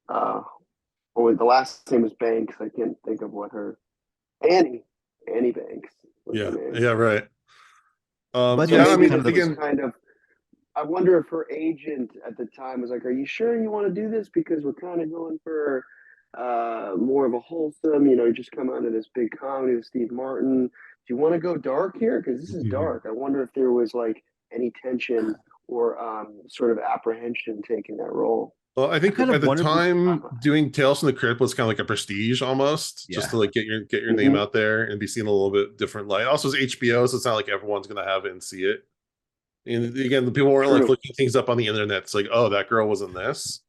or the last name was Banks. I can't think of what her Annie Banks. Yeah, right. But yeah, I mean, again, kind of. I wonder if her agent at the time was like, "Are you sure you want to do this? Because we're kind of going for more of a wholesome. You just come out of this big comedy with Steve Martin. Do you want to go dark here? Because this is dark." I wonder if there was like any tension or sort of apprehension taking that role. Well, I think at the time, doing Tales from the Crypt was kind of like a prestige almost, just to like get your name out there and be seen a little bit different light. Also, it's HBO, so it's not like everyone's gonna have it and see it. And again, the people weren't like looking things up on the internet. It's like, oh, that girl was in this,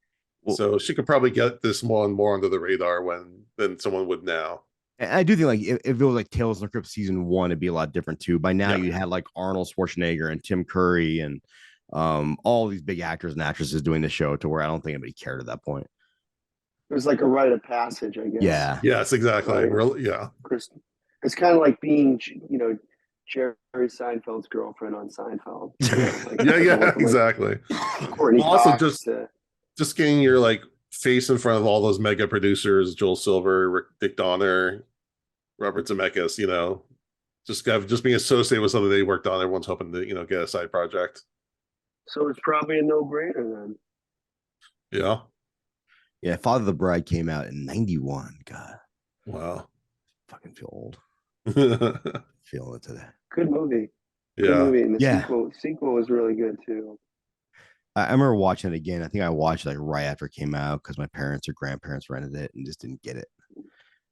so she could probably get this one more under the radar than someone would now. And I do think like if it was like Tales from the Crypt season 1, it'd be a lot different too. By now, you had like Arnold Schwarzenegger and Tim Curry and all these big actors and actresses doing the show to where I don't think anybody cared at that point. It was like a rite of passage, I guess. Yeah. Yes, exactly. Right? Yeah. It's kind of like being, Jerry Seinfeld's girlfriend on Seinfeld. Exactly. Also, just getting your like face in front of all those mega producers: Joel Silver, Dick Donner, Robert Zemeckis. Just being associated with something they worked on. Everyone's hoping to get a side project. So it's probably a no-brainer then. Yeah. Yeah, Father of the Bride came out in 91. God. Wow. Fucking feel old. Feeling it today. Good movie. Yeah. Good movie. And the sequel was really good too. I remember watching it again. I think I watched it like right after it came out because my parents or grandparents rented it and just didn't get it.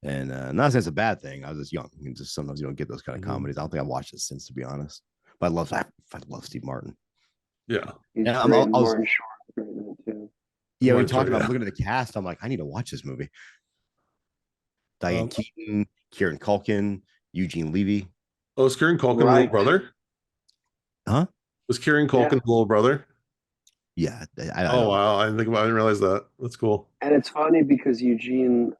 And not that it's a bad thing. I was just young. And just sometimes you don't get those kind of comedies. I don't think I've watched it since, to be honest. But I love Steve Martin. Yeah. Yeah, we talked about looking at the cast. I'm like, I need to watch this movie. Diane Keaton, Kieran Culkin, Eugene Levy. Oh, is Kieran Culkin the little brother? Huh? Was Kieran Culkin the little brother? Yeah. Wow. I didn't realize that. That's cool. And it's funny because Eugene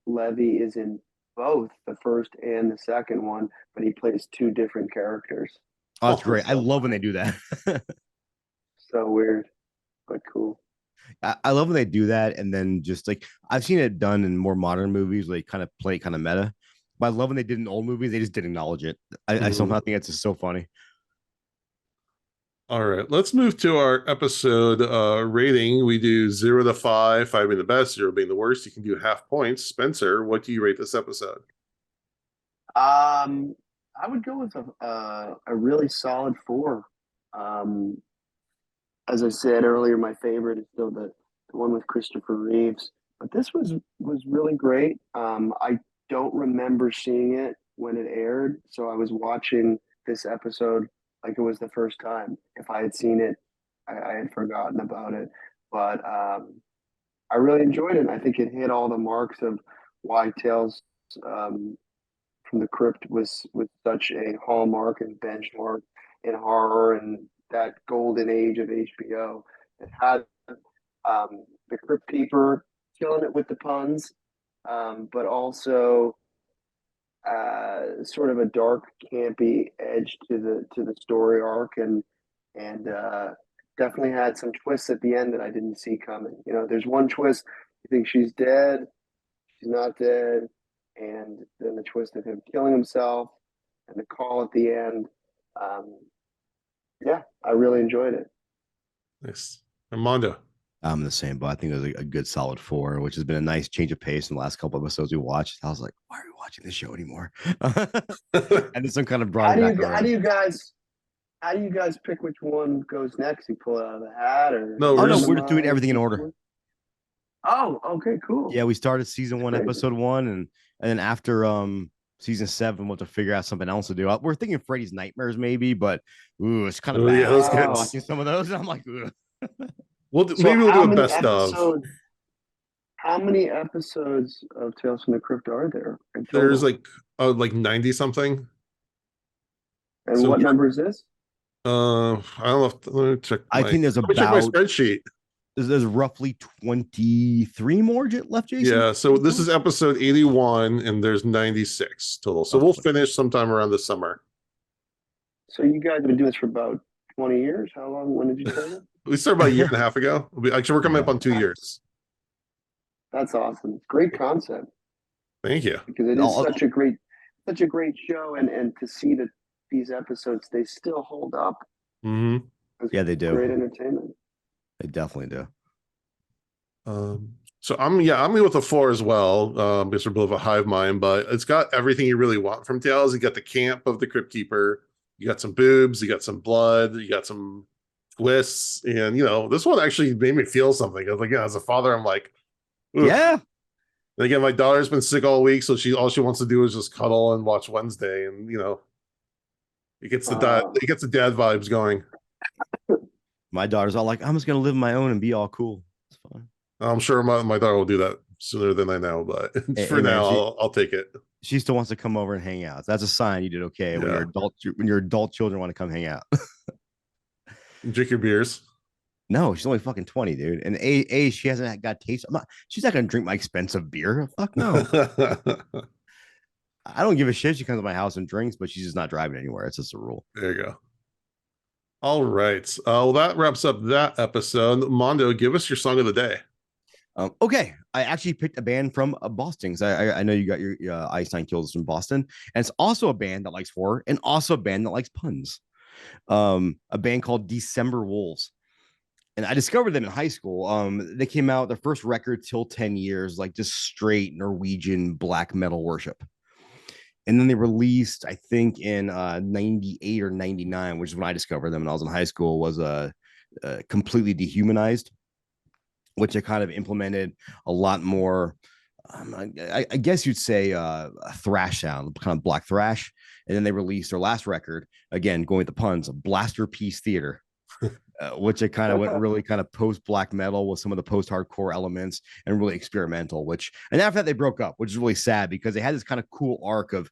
Levy is in both the first and the second one, but he plays two different characters. Oh, that's great. I love when they do that. So weird, but cool. I love when they do that. And then just like I've seen it done in more modern movies, where they kind of play kind of meta. But I love when they did in old movies, they just didn't acknowledge it. I somehow think it's just so funny. All right, let's move to our episode rating. We do 0 to 5, 5 being the best, 0 being the worst. You can do half points. Spencer, what do you rate this episode? I would go with a really solid 4. As I said earlier, my favorite is still the one with Christopher Reeves, but this was really great. I don't remember seeing it when it aired, so I was watching this episode like it was the first time. If I had seen it, I had forgotten about it, but I really enjoyed it. And I think it hit all the marks of why Tales from the Crypt was such a hallmark and benchmark in horror and that golden age of HBO. It had the Crypt Keeper killing it with the puns, but also sort of a dark, campy edge to the story arc, and definitely had some twists at the end that I didn't see coming. There's one twist you think she's dead, she's not dead, and then the twist of him killing himself and the call at the end. Yeah, I really enjoyed it. Nice. Mando. I'm the same, but I think it was a good solid 4, which has been a nice change of pace in the last couple of episodes we watched. I was like, why are we watching this show anymore? And it's some kind of broad. How do you guys pick which one goes next? You pull it out of the hat, or no? We're just doing everything in order. Oh, okay, cool. Yeah, we started season 1, episode 1, and then after season 7, we'll have to figure out something else to do. We're thinking Freddy's Nightmares maybe, but it's kind of bad. Watching some of those, and I'm like, ugh. Maybe we'll do a best of. How many episodes of Tales from the Crypt are there? There's like 90 something. And what number is this? I don't know. Let me check. I think there's about check my spreadsheet. There's roughly 23 more left, Jason. Yeah, so this is episode 81, and there's 96 total. So we'll finish sometime around the summer. So you guys have been doing this for about 20 years? How long? When did you start it? We started about a year and a half ago. Actually, we're coming up on 2 years. That's awesome. Great concept. Thank you. Because it is such a great show, and to see that these episodes, they still hold up. Mm-hmm. Yeah, they do. Great entertainment. They definitely do. So I'm with a 4 as well. Because we're both a hive mind, but it's got everything you really want from Tales. You got the camp of the Crypt Keeper. You got some boobs. You got some blood. You got some twists, and this one actually made me feel something. I was like, yeah, as a father, I'm like, oof. Yeah. And again, my daughter's been sick all week, so all she wants to do is just cuddle and watch Wednesday, and it gets the dad vibes going. My daughter's all like, I'm just gonna live my own and be all cool. It's fine. I'm sure my daughter will do that sooner than I know, but for now, I'll take it. She still wants to come over and hang out. That's a sign you did okay. Yeah. When your adult children want to come hang out. Drink your beers. No, she's only fucking 20, dude. And she hasn't got taste. She's not gonna drink my expensive beer. Fuck no. I don't give a shit. She comes to my house and drinks, but she's just not driving anywhere. It's just a rule. There you go. All right. Well, that wraps up that episode. Mando, give us your song of the day. Okay, I actually picked a band from Boston because I know you got your Einstein Kills from Boston, and it's also a band that likes horror and also a band that likes puns. A band called December Wolves, and I discovered them in high school. They came out their first record till 10 years, like just straight Norwegian black metal worship. And then they released, I think in 98 or 99, which is when I discovered them when I was in high school, was completely Dehumanized, which I kind of implemented a lot more, I guess you'd say a thrash sound, kind of black thrash. And then they released their last record, again, going with the puns, Blaster Piece Theater, which it kind of went really kind of post-black metal with some of the post-hardcore elements and really experimental, and after that they broke up, which is really sad because they had this kind of cool arc of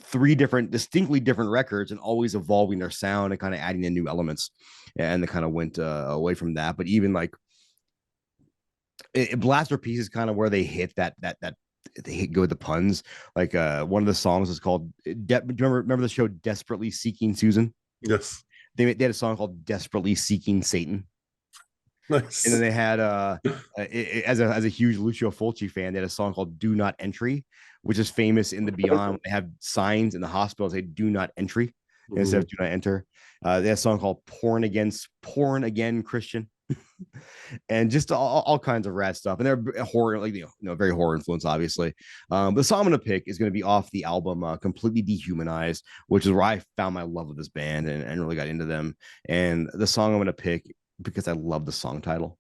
3 distinctly different records and always evolving their sound and kind of adding in new elements. And they kind of went away from that. But even like Blaster Piece is kind of where they hit that they go with the puns. Like one of the songs is called remember the show Desperately Seeking Susan? Yes. They had a song called Desperately Seeking Satan. Nice. And then they had as a huge Lucio Fulci fan, they had a song called Do Not Entry, which is famous in the Beyond. They have signs in the hospital say do not entry instead of do not enter. They had a song called Porn Again Christian. And just all kinds of rad stuff, and they're horror, like very horror influence, obviously. The song I'm gonna pick is gonna be off the album Completely Dehumanized, which is where I found my love of this band and really got into them. And the song I'm gonna pick, because I love the song title,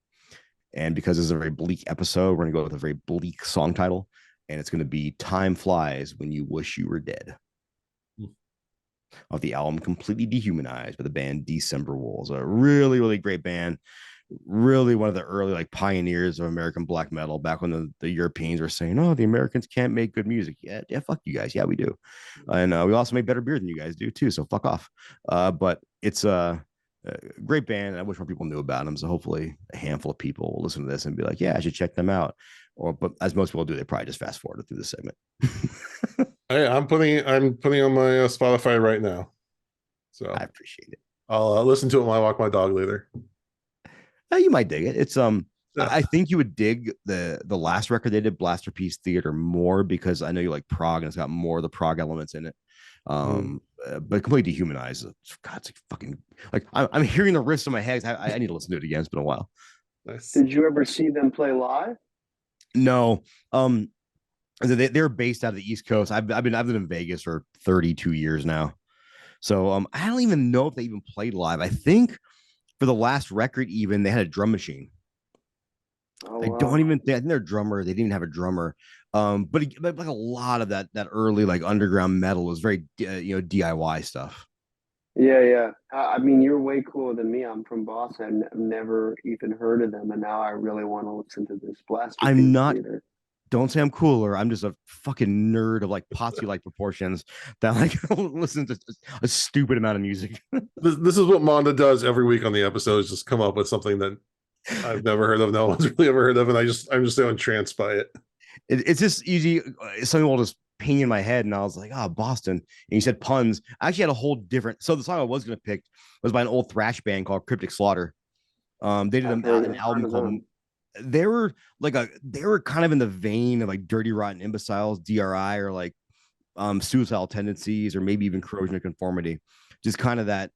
and because it's a very bleak episode, we're gonna go with a very bleak song title, and it's gonna be Time Flies When You Wish You Were Dead. Of the album Completely Dehumanized by the band December Wolves, a really, really great band. Really one of the early like pioneers of American black metal, back when the Europeans were saying, oh, the Americans can't make good music. Yeah, fuck you guys. Yeah, we do. And we also make better beer than you guys do too, so fuck off. But it's a great band, and I wish more people knew about them. So hopefully a handful of people will listen to this and be like, yeah, I should check them out. But as most people do, they probably just fast forward through this segment. Hey, I'm putting on my Spotify right now, so I appreciate it. I'll listen to it when I walk my dog later. You might dig it. It's I think you would dig the last record they did, Blasterpiece Theater, more because I know you like prog and it's got more of the prog elements in it. But completely dehumanized. God, it's like fucking like I'm hearing the riffs in my head. I need to listen to it again. It's been a while. Nice. Did you ever see them play live? No. They're based out of the East Coast. I've lived in Vegas for 32 years now. So I don't even know if they even played live. I think for the last record, even they had a drum machine. Oh, I don't even think, I think their drummer, they didn't even have a drummer. But like a lot of that early like underground metal was very DIY stuff. Yeah. I mean, you're way cooler than me. I'm from Boston. I've never even heard of them, and now I really want to listen to this Blaster. I'm not. Theater. Don't say I'm cooler. I'm just a fucking nerd of like posse like proportions that like listen to a stupid amount of music. This is what Mando does every week on the episodes. Just come up with something that I've never heard of. No one's really ever heard of, and I'm just so entranced by it. It's just easy. Something will just ping in my head, and I was like, Boston. And you said puns. I actually had a whole different. So the song I was going to pick was by an old thrash band called Cryptic Slaughter. They did an album called. They were kind of in the vein of like Dirty Rotten Imbeciles, DRI, or like Suicidal Tendencies, or maybe even Corrosion of Conformity. Just kind of that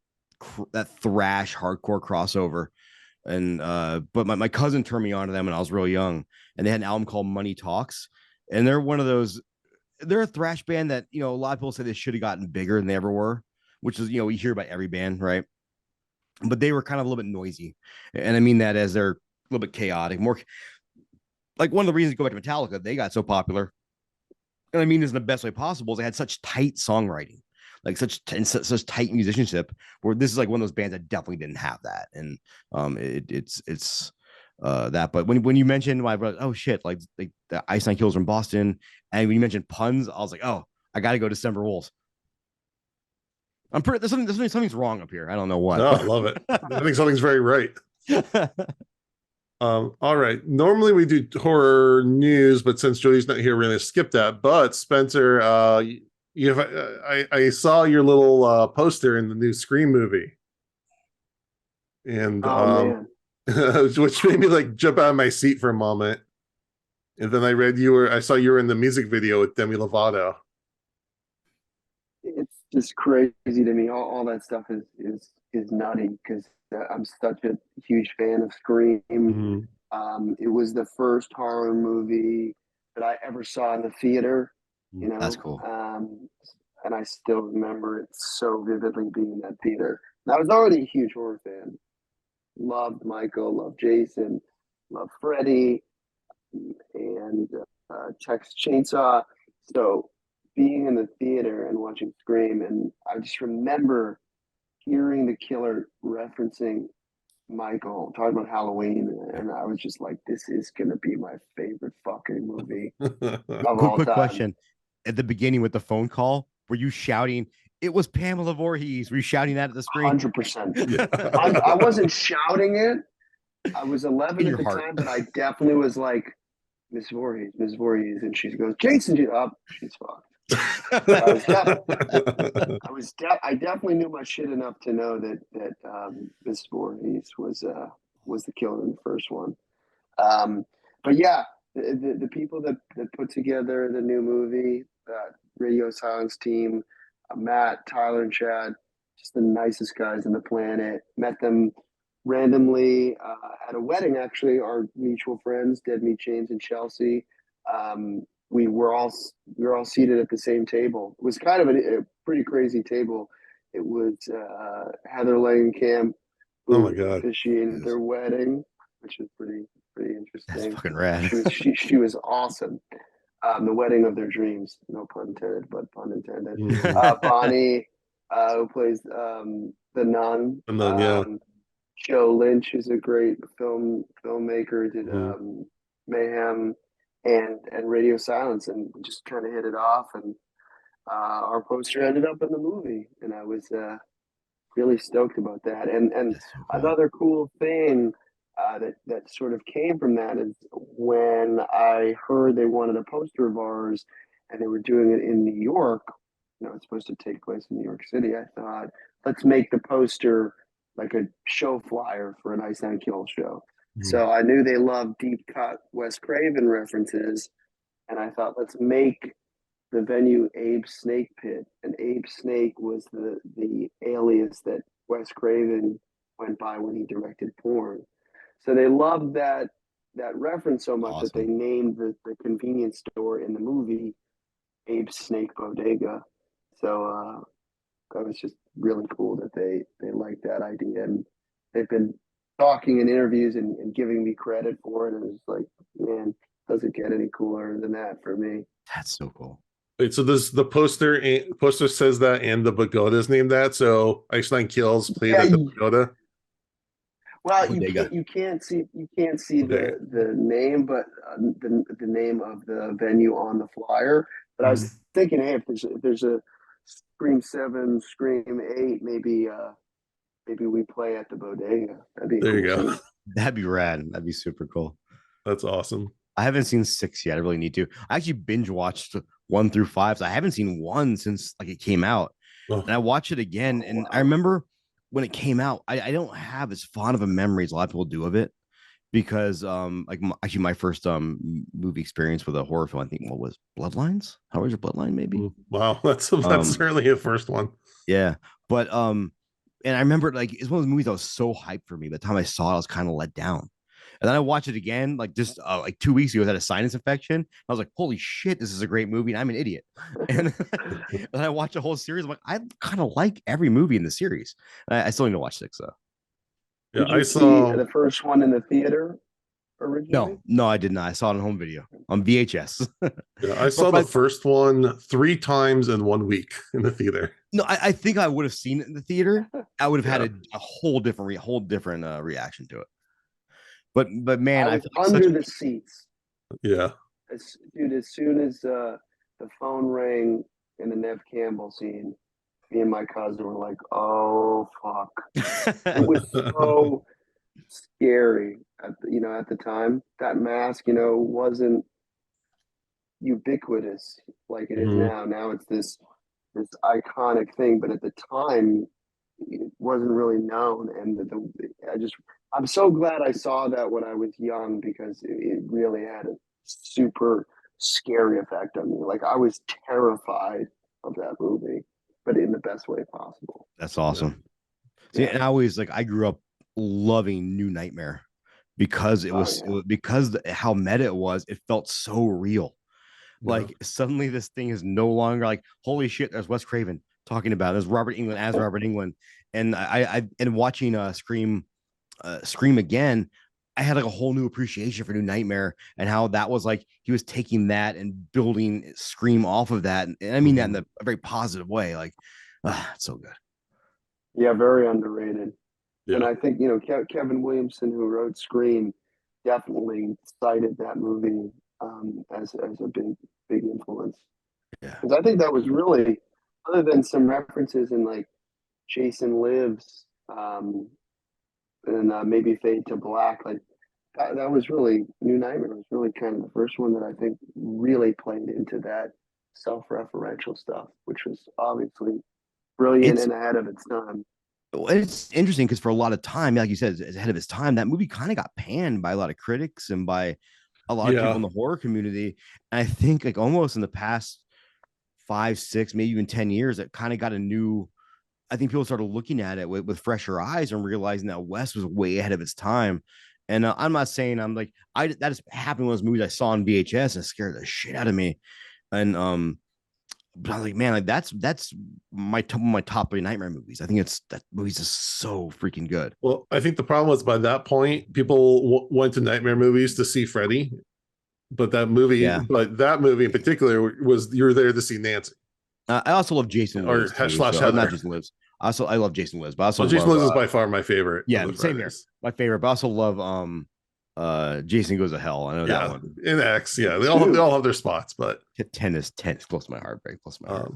thrash hardcore crossover. And but my cousin turned me on to them when I was real young, and they had an album called Money Talks, and they're one of those. They're a thrash band that a lot of people say they should have gotten bigger than they ever were, which is we hear about every band, right? But they were kind of a little bit noisy, and I mean that as they're a little bit chaotic, more like one of the reasons to go back to Metallica, they got so popular, and I mean this in the best way possible, is they had such tight songwriting, like such tight musicianship, where this is like one of those bands that definitely didn't have that. And it's that. But when you mentioned my brother, oh shit, like the Ice Nine Kills from Boston, and when you mentioned puns, I was like, oh, I gotta go December Wolves. I'm pretty something's wrong up here. I don't know what. No, I love it. I think something's very right. All right. Normally we do horror news, but since Jody's not here, we're gonna skip that. But Spencer, I saw your little poster in the new Scream movie, and which made me like jump out of my seat for a moment. And then I saw you were in the music video with Demi Lovato. It's just crazy to me. All that stuff is nutty because I'm such a huge fan of Scream. Mm-hmm. It was the first horror movie that I ever saw in the theater. That's cool. And I still remember it so vividly being in that theater. And I was already a huge horror fan. Loved Michael, loved Jason, loved Freddy, and Texas Chainsaw. So being in the theater and watching Scream, and I just remember hearing the killer referencing Michael, talking about Halloween, and I was just like, this is going to be my favorite fucking movie of all quick time. Question. At the beginning with the phone call, were you shouting, it was Pamela Voorhees? Were you shouting that at the screen? 100%. I wasn't shouting it. I was 11 at the time, but I definitely was like, Miss Voorhees. And she goes, Jason, up. She's fucked. I definitely knew my shit enough to know that Miss Voorhees was the killer in the first one. But yeah, the people that put together the new movie, Radio Silence team, Matt, Tyler, and Chad, just the nicest guys on the planet. Met them randomly at a wedding, actually. Our mutual friends, Dead Meat James and Chelsea. We were all seated at the same table. It was kind of a pretty crazy table. It was Heather Langenkamp, who officiated their wedding, which was pretty interesting. That's fucking rad. She was awesome. The wedding of their dreams, no pun intended, but pun intended. Bonnie, who plays the nun. The nun, yeah. Joe Lynch is a great filmmaker. Did Mayhem and Radio Silence, and just kind of hit it off. And our poster ended up in the movie, and I was really stoked about that. And so cool. Another cool thing that sort of came from that is when I heard they wanted a poster of ours and they were doing it in New York, it's supposed to take place in New York City. I thought, let's make the poster like a show flyer for an Ice Nine Kill show. So I knew they loved deep cut Wes Craven references, and I thought, let's make the venue Abe's Snake Pit, and Abe Snake was the alias that Wes Craven went by when he directed Porn. So they loved that reference so much that they named the convenience store in the movie Abe's Snake Bodega. So that was just really cool that they liked that idea, and they've been talking in interviews and giving me credit for it. And it's like, man, doesn't get any cooler than that for me. That's so cool. Wait, so this the poster says that, and the pagoda is named that. So Ice Nine Kills played at the pagoda. Well, you can't see the name, but the name of the venue on the flyer. But I was thinking, hey, if there's a Scream 7, Scream 8, maybe we play at the bodega. That'd be there. Cool. You go. That'd be rad. That'd be super cool. That's awesome. I haven't seen 6 yet. I really need to. I actually binge watched 1 through 5. So I haven't seen 1 since like it came out, and I watched it again. And I remember when it came out, I don't have as fond of a memory as a lot of people do of it, because actually my first movie experience with a horror film, I think, what was Bloodlines? How was your Bloodline? Maybe. Wow, that's certainly a first one. Yeah, but and I remember, like, it's one of those movies that was so hyped for me. By the time I saw it, I was kind of let down. And then I watched it again, like just like 2 weeks ago. I had a sinus infection. I was like, holy shit, this is a great movie, and I'm an idiot. And then I watched the whole series. I'm like, I kind of like every movie in the series. I still need to watch 6 though. Yeah, I saw the first one in the theater originally. No, I did not. I saw it on home video on VHS. Yeah, I saw the first one 3 times in 1 week in the theater. No, I think I would have seen it in the theater. I would have had a whole different reaction to it. But man, I was under the seats. Yeah, dude. As soon as the phone rang in the Nev Campbell scene, me and my cousin were like, "Oh fuck!" It was so scary at the time. That mask, wasn't ubiquitous like it is now. Now it's this iconic thing, but at the time, it wasn't really known. And I'm so glad I saw that when I was young, because it really had a super scary effect on me. Like, I was terrified of that movie, but in the best way possible. That's awesome. See, and I grew up loving New Nightmare because it was because how meta it was. It felt so real. Like, suddenly this thing is no longer like, holy shit, there's Wes Craven talking about it. There's Robert Englund as Robert Englund. And I watching Scream again, I had like a whole new appreciation for New Nightmare, and how that was like he was taking that and building Scream off of that. And I mean that in a very positive way. Like, it's so good. Yeah, very underrated. Yeah. And I think, Kevin Williamson, who wrote Scream, definitely cited that movie as a big influence. Yeah. Because I think that was really, other than some references in like Jason Lives, and maybe Fade to Black, like that was really, New Nightmare was really kind of the first one that I think really played into that self-referential stuff, which was obviously brilliant and ahead of its time. It's interesting because for a lot of time, like you said, it's ahead of its time. That movie kind of got panned by a lot of critics and by a lot of people in the horror community. And I think like almost in the past 5, 6, maybe even 10 years, it kind of got I think people started looking at it with fresher eyes and realizing that Wes was way ahead of its time. And I'm not saying that just happened with those movies I saw on VHS and scared the shit out of me. And but I was like, man, like that's my top 3 nightmare movies. I think that movie's just so freaking good. Well, I think the problem was by that point, people went to nightmare movies to see Freddy, but that movie in particular was you were there to see Nancy. I also love Jason Lives. Not Jason Lives. I love Jason Lives, but also Jason Lives is by far my favorite. Yeah, same here. My favorite, but I also love Jason Goes to Hell. I know that one. In X, they all have their spots, but 10 is close to my heart, very close to my heart.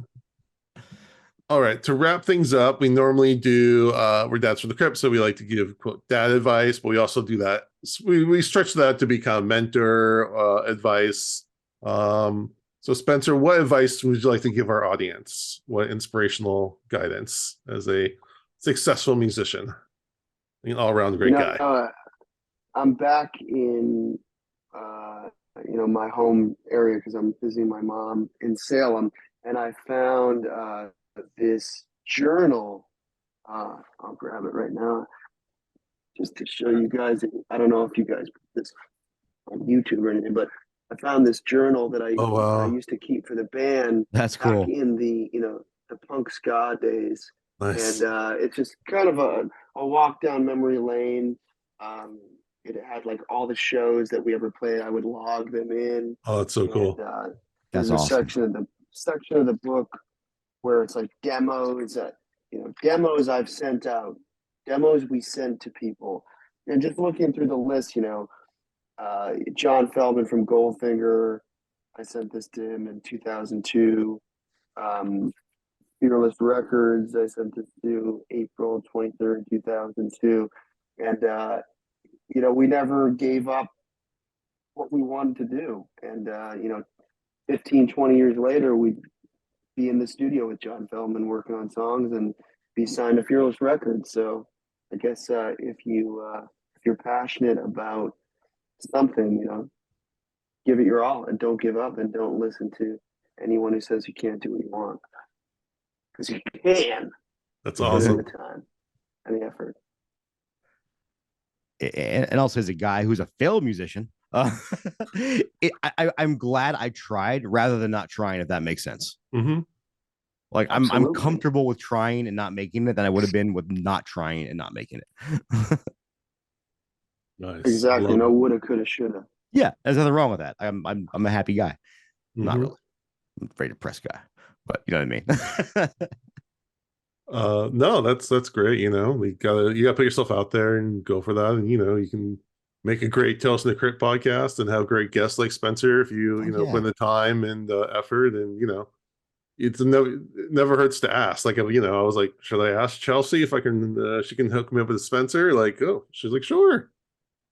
All right, to wrap things up, we normally do we're dads from the crypt, so we like to give quote dad advice, but we also do that. We stretch that to become mentor advice. So Spencer, what advice would you like to give our audience? What inspirational guidance as a successful musician? An all-around great guy. I'm back in my home area because I'm visiting my mom in Salem, and I found this journal. I'll grab it right now just to show you guys. I don't know if you guys put this on YouTube or anything, but I found this journal that I used to keep for the band. That's cool. Back in the the punk ska days. Nice. And it's just kind of a walk down memory lane. It had like all the shows that we ever played. I would log them in. Oh, that's so cool. There's a section of the book where it's like demos that demos I've sent out, demos we sent to people, and just looking through the list, John Feldman from Goldfinger, I sent this to him in 2002. Fearless Records, I sent this to April 23rd, 2002. And, we never gave up what we wanted to do. And, 15, 20 years later, we'd be in the studio with John Feldman working on songs and be signed to Fearless Records. So I guess if you're passionate about something, give it your all and don't give up and don't listen to anyone who says you can't do what you want. Because you can. That's awesome. The time and the effort. And also as a guy who's a failed musician, I'm glad I tried rather than not trying, if that makes sense. Mm-hmm. Like I'm comfortable with trying and not making it than I would have been with not trying and not making it. Nice. Exactly. No woulda, coulda, shoulda. Yeah, there's nothing wrong with that. I'm a happy guy. Mm-hmm. Not really. I'm a very depressed guy, but you know what I mean. No, that's great. You gotta put yourself out there and go for that, and you can make a great Tales from the Crypt podcast and have great guests like Spencer if you put in the time and effort, and it never hurts to ask. Like I was like, should I ask Chelsea if I can? She can hook me up with Spencer. Like, oh, she's like, sure.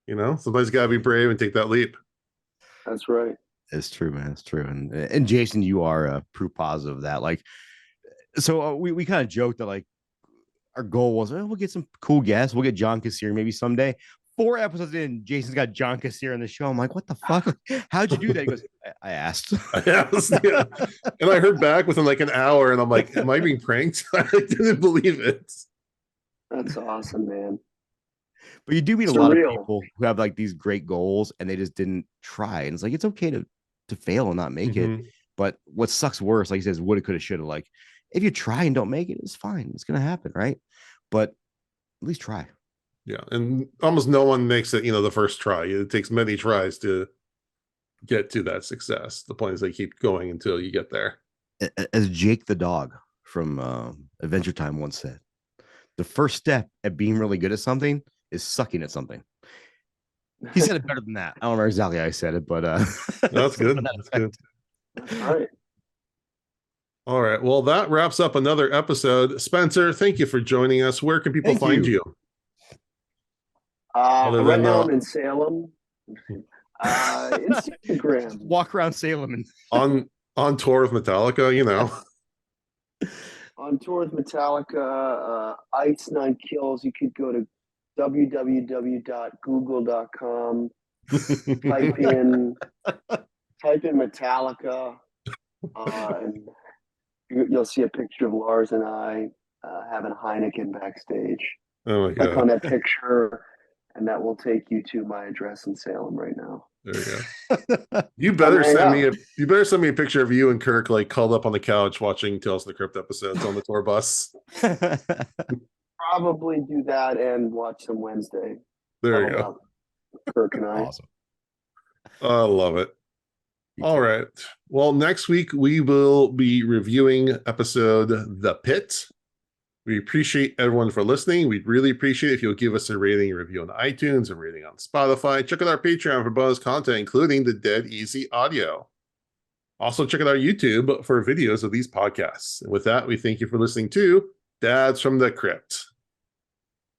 Somebody's got to be brave and take that leap. That's right. It's true, man. It's true. And Jason, you are a proof positive of that. Like, so we kind of joked that like our goal was, we'll get some cool guests. We'll get John Kassir maybe someday. 4 episodes in, Jason's got John Kassir on the show. I'm like, what the fuck? How'd you do that? He goes, I asked. Yeah. And I heard back within like an hour, and I'm like, am I being pranked? I didn't believe it. That's awesome, man. But you do meet a lot of people who have like these great goals and they just didn't try. And it's like, it's okay to fail and not make it. But what sucks worse, like he says, woulda, coulda, shoulda. Like if you try and don't make it, it's fine. It's going to happen. Right. But at least try. Yeah. And almost no one makes it, the first try. It takes many tries to get to that success. The point is they keep going until you get there. As Jake the dog from Adventure Time once said, the first step at being really good at something is sucking at something. He said it better than that. I don't remember exactly how I said it, but that's good. That's good. All right. All right. Well, that wraps up another episode. Spencer, thank you for joining us. Where can people find you? Right now I'm in Salem. Instagram. Walk around Salem and on tour with Metallica, On tour with Metallica, Ice 9 Kills. You could go to www.google.com. type in Metallica, and you'll see a picture of Lars and I having Heineken backstage. Oh my God! Click on that picture, and that will take you to my address in Salem right now. There you go. You better send me a picture of you and Kirk like curled up on the couch watching Tales from the Crypt episodes on the tour bus. Probably do that and watch some Wednesday. There you go. Kirk and I. Awesome. I love it. All right. Well, next week we will be reviewing episode The Pit. We appreciate everyone for listening. We'd really appreciate it if you'll give us a rating and review on iTunes, a rating on Spotify. Check out our Patreon for bonus content, including the Dead Easy audio. Also, check out our YouTube for videos of these podcasts. And with that, we thank you for listening to Tales from the Crypt.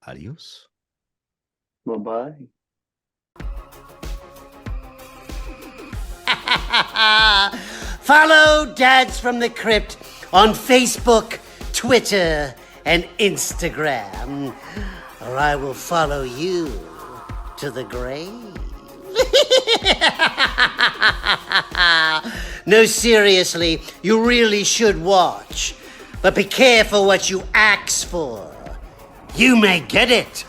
Adios. Bye-bye. Follow Tales from the Crypt on Facebook, Twitter, and Instagram, or I will follow you to the grave. No, seriously, you really should watch. But be careful what you ask for. You may get it.